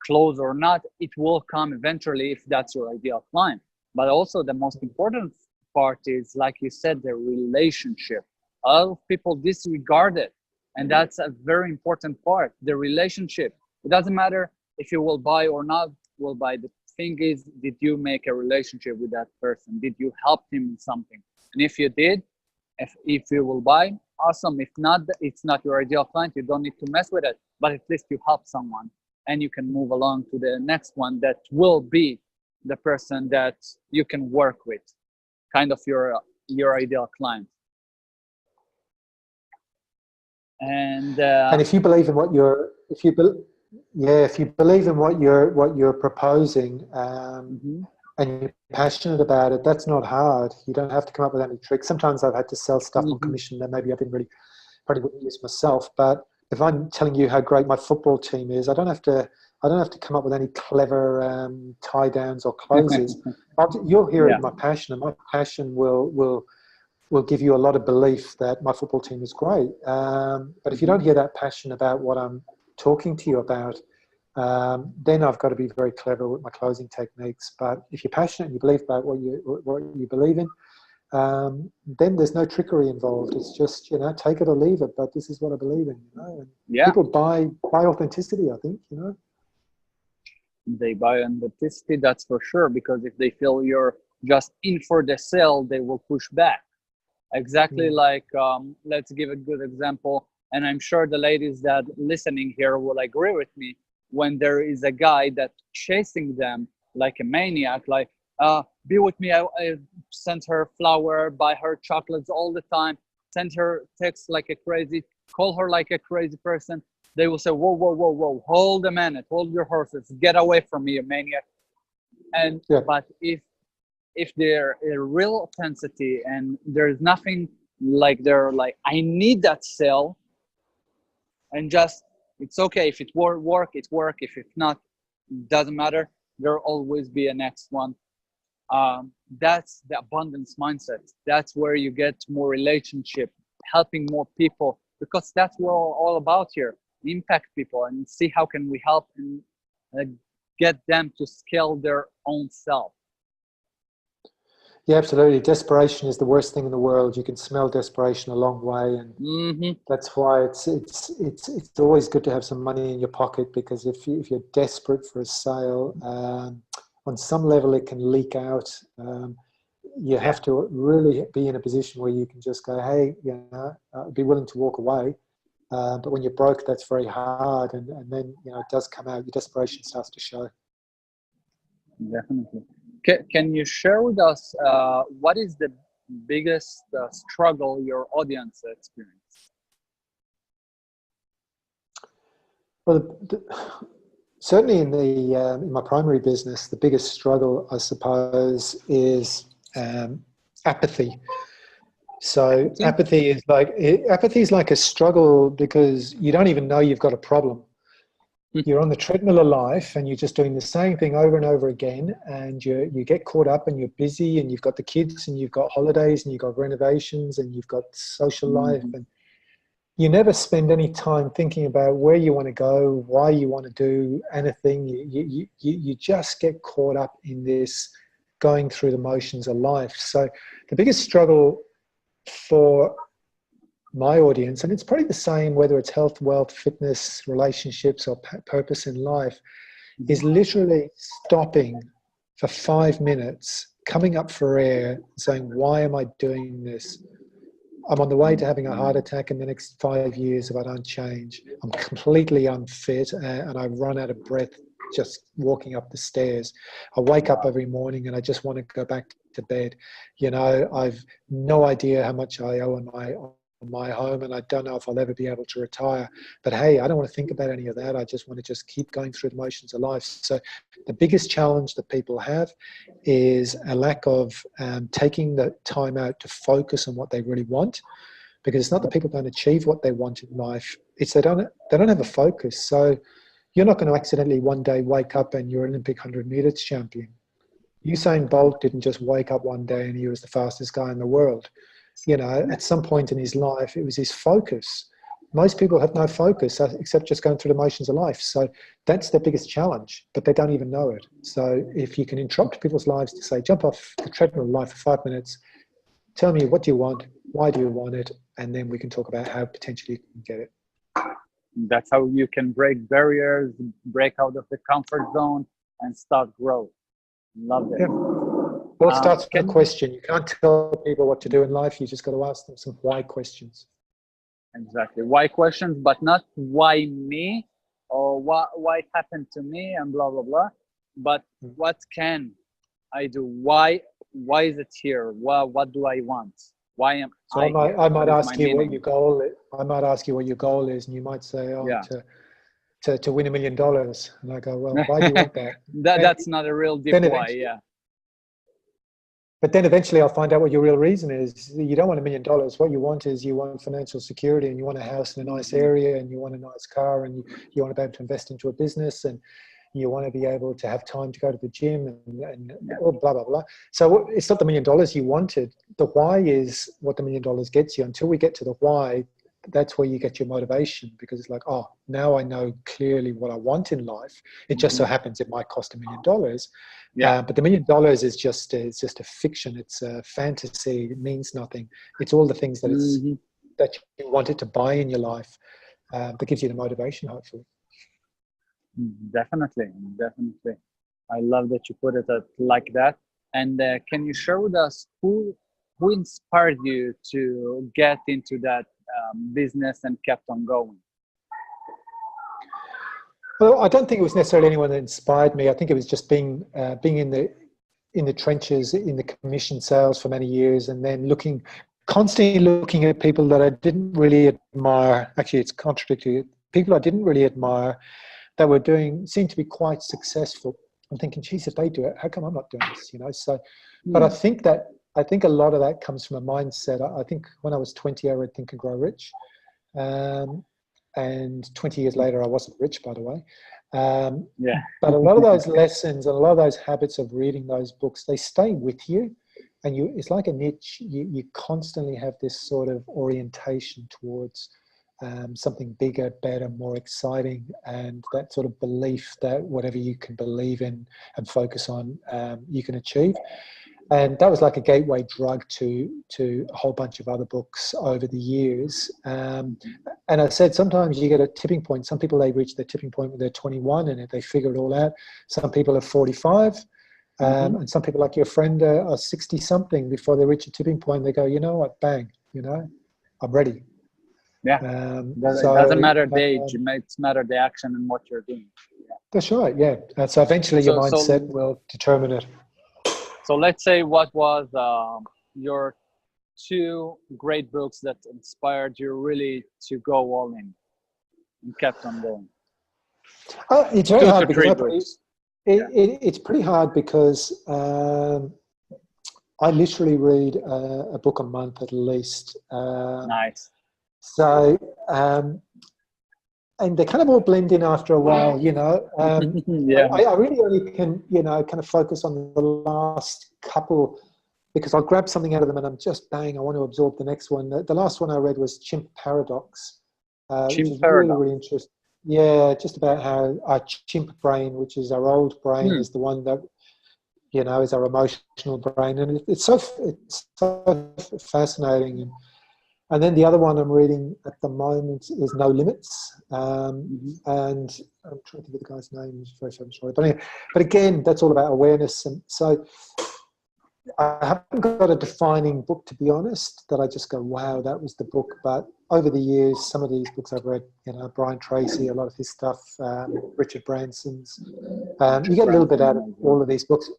close or not. It will come eventually if that's your ideal client. But also the most important part is, like you said, the relationship. A lot of people disregard it, and that's a very important part, the relationship. It doesn't matter if you will buy or not will buy. The thing is, did you make a relationship with that person? Did you help him in something? And if you did, if you will buy, awesome. If not, it's not your ideal client, you don't need to mess with it, but at least you help someone, and you can move along to the next one that will be the person that you can work with, kind of your ideal client. And if you believe in if you believe in what you're proposing, and you're passionate about it, that's not hard. You don't have to come up with any tricks. Sometimes I've had to sell stuff on commission that maybe I probably wouldn't use myself. But if I'm telling you how great my football team is, I don't have to come up with any clever tie downs or closes. You'll hear it in my passion, and my passion will give you a lot of belief that my football team is great. But if you don't hear that passion about what I'm talking to you about, then I've got to be very clever with my closing techniques. But if you're passionate and you believe about what you believe in, then there's no trickery involved. It's just, take it or leave it. But this is what I believe in. And people buy authenticity, I think. They buy authenticity, that's for sure. Because if they feel you're just in for the sale, they will push back. Exactly like, let's give a good example. And I'm sure the ladies that listening here will agree with me. When there is a guy that's chasing them like a maniac, like, be with me, I send her flower, buy her chocolates all the time, send her texts like a crazy, call her like a crazy person, they will say, whoa, hold a minute, hold your horses, get away from me, you maniac. And but if they're a real authenticity and there's nothing like they're like, I need that sale, and just, it's okay if it work, it work. If not, doesn't matter. There'll always be a next one. That's the abundance mindset. That's where you get more relationship, helping more people, because that's what we're all about here. Impact people and see how can we help and get them to scale their own self. Yeah, absolutely. Desperation is the worst thing in the world. You can smell desperation a long way, and that's why it's always good to have some money in your pocket, because if you're desperate for a sale, on some level it can leak out. You have to really be in a position where you can just go, hey, be willing to walk away. But when you're broke, that's very hard, and then it does come out. Your desperation starts to show. Definitely. Can you share with us what is the biggest struggle your audience experienced? Well, certainly in my primary business, the biggest struggle, I suppose, is apathy. So apathy is like a struggle because you don't even know you've got a problem. You're on the treadmill of life and you're just doing the same thing over and over again, and you get caught up and you're busy and you've got the kids and you've got holidays and you've got renovations and you've got social life, and you never spend any time thinking about where you want to go, why you want to do anything. You just get caught up in this going through the motions of life. So the biggest struggle for my audience, and it's probably the same whether it's health, wealth, fitness, relationships, or purpose in life, is literally stopping for 5 minutes, coming up for air, saying, why am I doing this? I'm on the way to having a heart attack in the next 5 years if I don't change. I'm completely unfit and I run out of breath just walking up the stairs. I wake up every morning and I just want to go back to bed. You know, I've no idea how much I owe on my home, and I don't know if I'll ever be able to retire. But hey, I don't want to think about any of that. I just want to just keep going through the motions of life. So the biggest challenge that people have is a lack of taking the time out to focus on what they really want. Because it's not that people don't achieve what they want in life, it's they don't have a focus. So you're not going to accidentally one day wake up and you're Olympic 100 meters champion. Usain Bolt didn't just wake up one day and he was the fastest guy in the world. You know, at some point in his life, it was his focus. Most people have no focus except just going through the motions of life. So that's their biggest challenge, but they don't even know it. So if you can interrupt people's lives to say, jump off the treadmill of life for 5 minutes, tell me what do you want, why do you want it, and then we can talk about how potentially you can get it. That's how you can break barriers, break out of the comfort zone, and start growth. Love it. Yeah. Well, it starts with a question. You can't tell people what to do in life. You just got to ask them some why questions. Exactly. Why questions, but not why me or why it happened to me and blah, blah, blah. But what can I do? Why is it here? What do I want? Why am so I might ask you what your goal is. I might ask you what your goal is, and you might say, oh, yeah. to win $1 million. And I go, well, why do you want that? That's not a real deep why, yeah. But then eventually I'll find out what your real reason is. You don't want $1 million. What you want is you want financial security, and you want a house in a nice area, and you want a nice car, and you want to be able to invest into a business, and you want to be able to have time to go to the gym and blah, blah, blah. So it's not the $1 million you wanted. The why is what the $1 million gets you. Until we get to the why, that's where you get your motivation, because it's like, oh, now I know clearly what I want in life. It just so happens it might cost $1 million. Yeah. But the $1 million is just a fiction. It's a fantasy. It means nothing. It's all the things that that you wanted to buy in your life that gives you the motivation, hopefully. Definitely. I love that you put it like that. And can you share with us who inspired you to get into that business and kept on going? Well, I don't think it was necessarily anyone that inspired me. I think it was just being in the trenches, in the commission sales for many years, and then constantly looking at people that I didn't really admire. Actually, it's contradictory. People I didn't really admire that seemed to be quite successful. I'm thinking, geez, if they do it, how come I'm not doing this? You know. So, but I think a lot of that comes from a mindset. I think when I was 20, I read Think and Grow Rich. And 20 years later, I wasn't rich, by the way. But a lot of those lessons and a lot of those habits of reading those books, they stay with you. And it's like a niche. You constantly have this sort of orientation towards something bigger, better, more exciting, and that sort of belief that whatever you can believe in and focus on, you can achieve. And that was like a gateway drug to a whole bunch of other books over the years. And I said, sometimes you get a tipping point. Some people, they reach their tipping point when they're 21 and they figure it all out. Some people are 45. And some people like your friend are 60 something before they reach a tipping point. They go, you know what, bang, I'm ready. Yeah. It doesn't matter the age, it matters the action and what you're doing. Yeah. That's right. Yeah. So eventually your mindset will determine it. So let's say, what was your 2 great books that inspired you really to go all in and kept on going? It's very hard because it's pretty hard because I literally read a book a month at least. Nice. So, and they kind of all blend in after a while, I really only can, kind of focus on the last couple, because I'll grab something out of them and I'm just bang, I want to absorb the next one. The last one I read was Chimp Paradox, which is really, really interesting. Yeah, just about how our chimp brain, which is our old brain, is the one that, is our emotional brain. And it's so fascinating. And then the other one I'm reading at the moment is No Limits. And I'm trying to think of the guy's name. It's very sorry. But again, that's all about awareness. And so I haven't got a defining book, to be honest, that I just go, wow, that was the book. But over the years, some of these books I've read, Brian Tracy, a lot of his stuff, Richard Branson's, you get a little bit out of all of these books.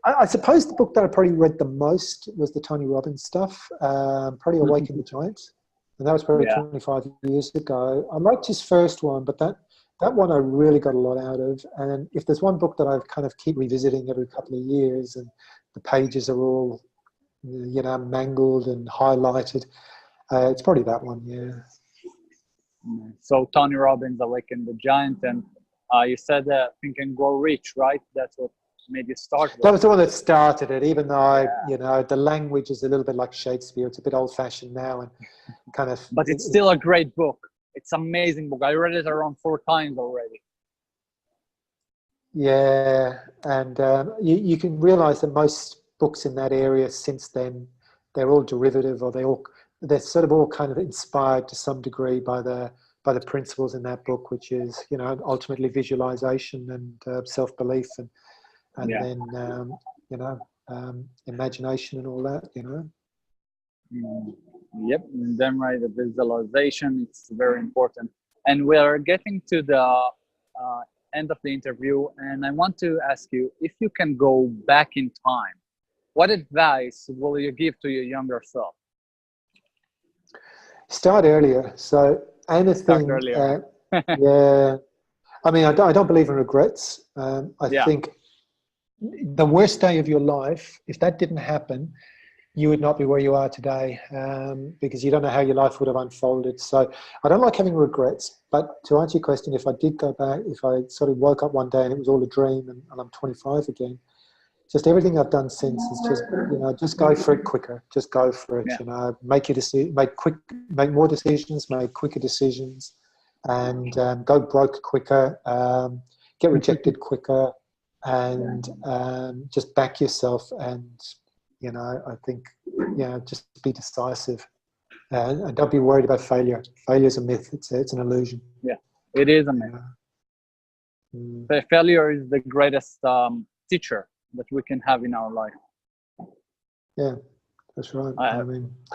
I suppose the book that I probably read the most was the Tony Robbins stuff, probably Awaken the Giants. And that was probably 25 years ago. I liked his first one, but that one I really got a lot out of. And if there's one book that I kind of keep revisiting every couple of years, and the pages are all, mangled and highlighted, it's probably that one, yeah. So Tony Robbins, Awaken the Giant, and you said Think and Grow Rich, right? That's what made you start. That was the one that started it, even though the language is a little bit like Shakespeare. It's a bit old-fashioned now, and kind of. But it's still a great book. It's an amazing book. I read it around 4 times already. Yeah, and you can realize that most books in that area since then, they're all derivative, or they're sort of all kind of inspired to some degree by the principles in that book, which is ultimately visualization and self-belief and then imagination and all that. Yep, and then the visualization, it's very important. And we are getting to the end of the interview, and I want to ask you, if you can go back in time, what advice will you give to your younger self? Start earlier. So anything. Start earlier. Yeah. I mean, I don't believe in regrets. I think the worst day of your life, if that didn't happen, you would not be where you are today, because you don't know how your life would have unfolded. So I don't like having regrets. But to answer your question, if I did go back, if I sort of woke up one day and it was all a dream and I'm 25 again, just everything I've done since is just, just go for it quicker. Just go for it. Make your decision, make more decisions, make quicker decisions, and go broke quicker, get rejected quicker, and just back yourself. And I think just be decisive, and don't be worried about failure. Failure is a myth. It's an illusion. Yeah, it is a myth. Failure is the greatest teacher that we can have in our life. Yeah, that's right. I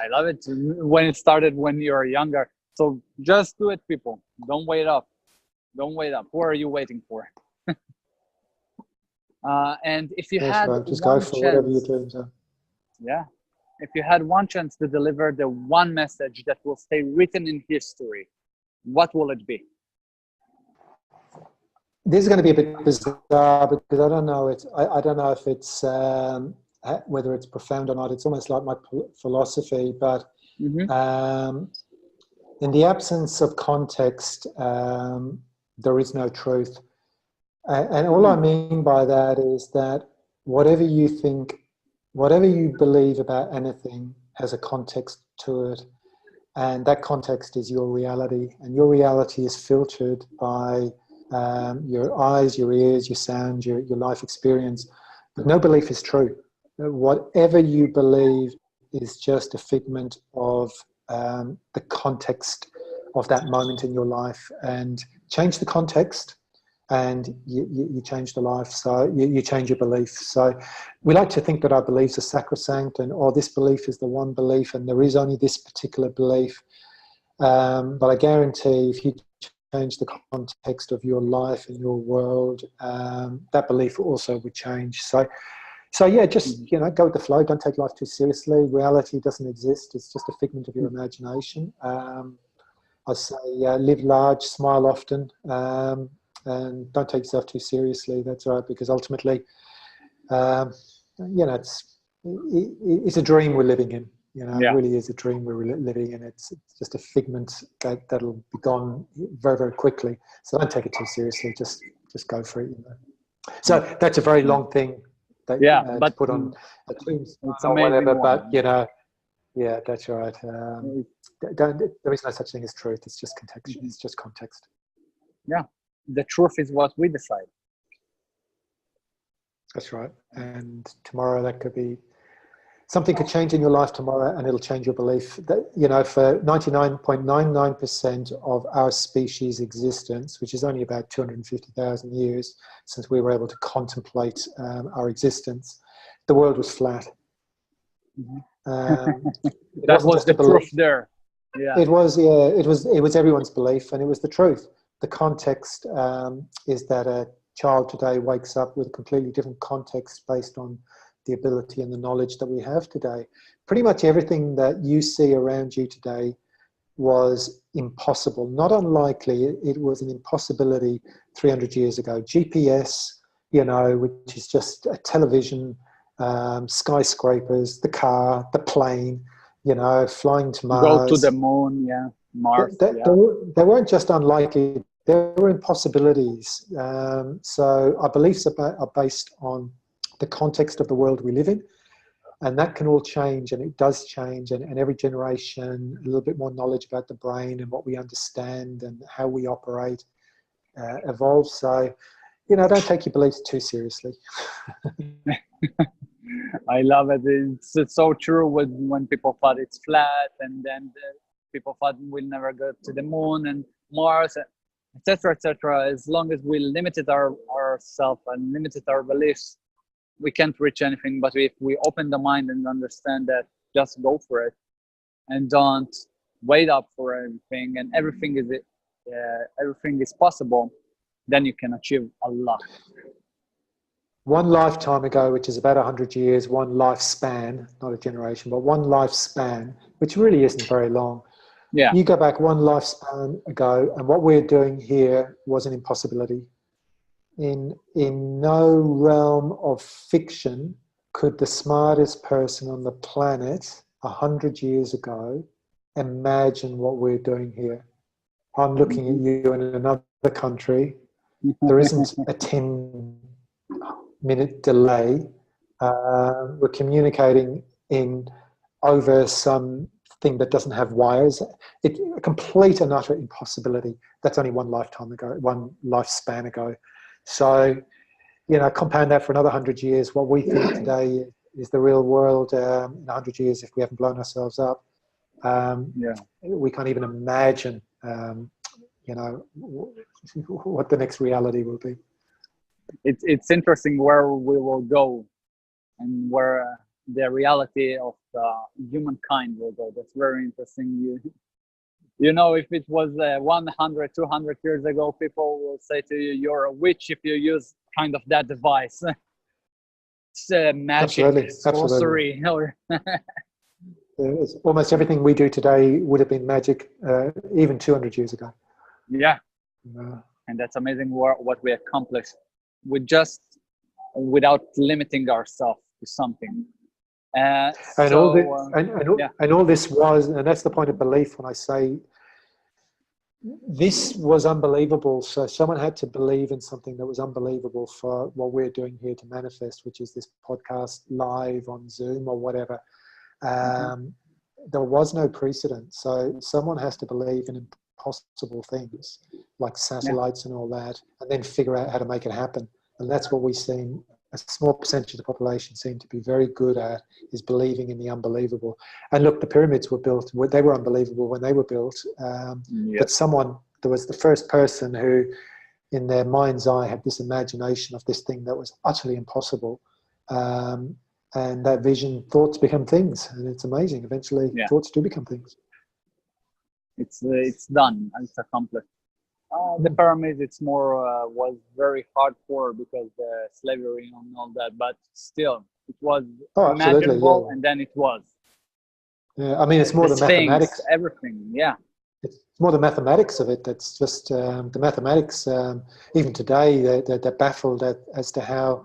love it when it started when you're younger. So just do it, people. Don't wait up. Don't wait up. Who are you waiting for? And if you had just go for whatever your dreams are. Yeah. If you had one chance to deliver the one message that will stay written in history, what will it be? This is going to be a bit bizarre because I don't know. I don't know if it's whether it's profound or not. It's almost like my philosophy, but in the absence of context, there is no truth. And all I mean by that is that whatever you think, whatever you believe about anything has a context to it, and that context is your reality, and your reality is filtered by your eyes, your ears, your sound, your life experience. But no belief is true. Whatever you believe is just a figment of the context of that moment in your life. And change the context, and you change the life. So you change your belief. So we like to think that our beliefs are sacrosanct, and this belief is the one belief, and there is only this particular belief. But I guarantee if you change the context of your life and your world, that belief also would change. So yeah, just go with the flow. Don't take life too seriously. Reality doesn't exist. It's just a figment of your imagination. I say live large, smile often, and don't take yourself too seriously. That's right, because ultimately, it's a dream we're living in. It really is a dream we're living in. It's just a figment that'll be gone very, very quickly. So don't take it too seriously. Just go for it. So that's a very long thing. But to put on a tombstone or whatever. But yeah, that's right. There is no such thing as truth. It's just context. It's just context. Yeah, the truth is what we decide. That's right. And tomorrow that could be Something could change in your life tomorrow and it'll change your belief. That, you know, for 99.99% of our species' existence, which is only about 250,000 years since we were able to contemplate our existence, the world was flat. That was the proof there. Yeah. It was, yeah, it was everyone's belief, and it was the truth. The context is that a child today wakes up with a completely different context based on the ability and the knowledge that we have today. Pretty much everything that you see around you today was impossible. Not unlikely, it was an impossibility 300 years ago. GPS, you know, which is just a television, skyscrapers, the car, the plane, you know, flying to Mars. Go to the moon, yeah, Mars. They weren't just unlikely, they were impossibilities. So our beliefs are based on the context of the world we live in, and that can all change, and it does change, and every generation, a little bit more knowledge about the brain and what we understand and how we operate evolves. So, you know, don't take your beliefs too seriously. I love it. It's so true when people thought it's flat, and then people thought we'll never go to the moon and Mars, etc., etc. As long as we limited ourselves and limited our beliefs, we can't reach anything. But if we open the mind and understand that, just go for it, and don't wait up for everything, and everything is possible, then you can achieve a lot. One lifetime ago, which is about 100 years, one lifespan, not a generation, but one lifespan, which really isn't very long. Yeah. You go back one lifespan ago, and what we're doing here was an impossibility. In no realm of fiction could the smartest person on the planet 100 years ago imagine what we're doing here. I'm looking at you in another country. There isn't a 10-minute delay. We're communicating in over something that doesn't have wires. It's a complete and utter impossibility. That's only one lifetime ago, one lifespan ago. So, you know, compound that for another 100 years. What we think today is the real world in 100 years, if we haven't blown ourselves up. We can't even imagine, you know, what the next reality will be. It's interesting where we will go and where the reality of humankind will go. That's very interesting. You know, if it was 100, 200 years ago, people will say to you, you're a witch if you use kind of that device. It's magic, sorcery. Almost everything we do today would have been magic even 200 years ago. Yeah. And that's amazing what we accomplished without limiting ourselves to something. And all this was, and that's the point of belief when I say this was unbelievable. So someone had to believe in something that was unbelievable for what we're doing here to manifest, which is this podcast live on Zoom or whatever. There was no precedent. So someone has to believe in impossible things like satellites and all that, and then figure out how to make it happen. And that's what we've seen. A small percentage of the population seem to be very good at, is believing in the unbelievable. And look, the pyramids were built, they were unbelievable when they were built. But there was the first person who, in their mind's eye, had this imagination of this thing that was utterly impossible. And that vision, thoughts become things. And it's amazing. Eventually, thoughts do become things. It's done and it's accomplished. The pyramids, it's more was very hardcore because the slavery and all that, but still it was imaginable, and then it was. Yeah, I mean, it's more the mathematics. Everything, yeah. It's more the mathematics of it. That's just the mathematics. Even today, they're baffled as to how,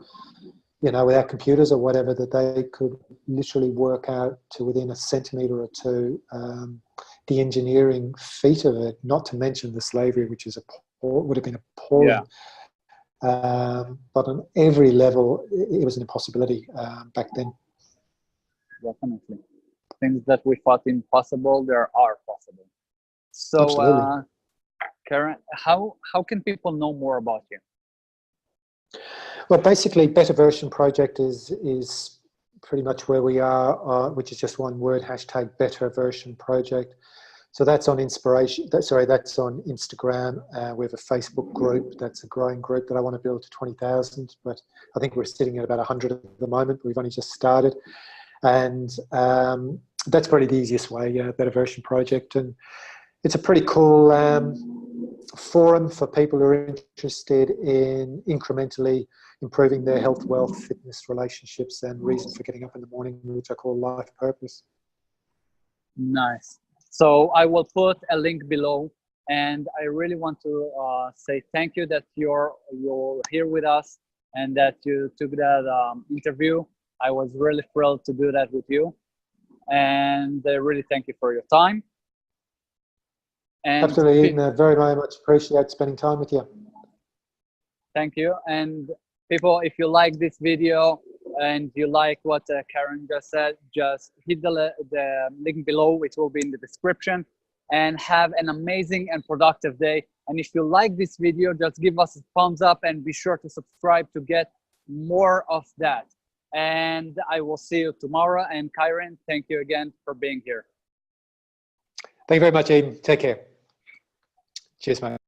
you know, without computers or whatever, that they could literally work out to within a centimetre or two the engineering feat of it, not to mention the slavery, which is would have been appalling. But on every level, it was an impossibility back then. Definitely. Things that we thought impossible, there are possible. So, Kiaran, how can people know more about you? Well, basically, Better Version Project is pretty much where we are, which is just one word, hashtag Better Version Project. So that's on inspiration. That's on Instagram. We have a Facebook group. That's a growing group that I want to build to 20,000, but I think we're sitting at about 100 at the moment. We've only just started, and that's probably the easiest way. Better Version Project, and it's a pretty cool forum for people who are interested in incrementally improving their health, wealth, fitness, relationships, and reason for getting up in the morning, which I call life purpose. Nice. So I will put a link below, and I really want to say thank you that you're here with us and that you took that interview. I was really thrilled to do that with you, and I really thank you for your time. And absolutely, Eden, very, very much appreciate spending time with you. Thank you. And people, if you like this video and you like what Kiaran just said, just hit the link below. It will be in the description. And have an amazing and productive day. And if you like this video, just give us a thumbs up and be sure to subscribe to get more of that. And I will see you tomorrow. And Kiaran, thank you again for being here. Thank you very much, Eden. Take care. Cheers, mate.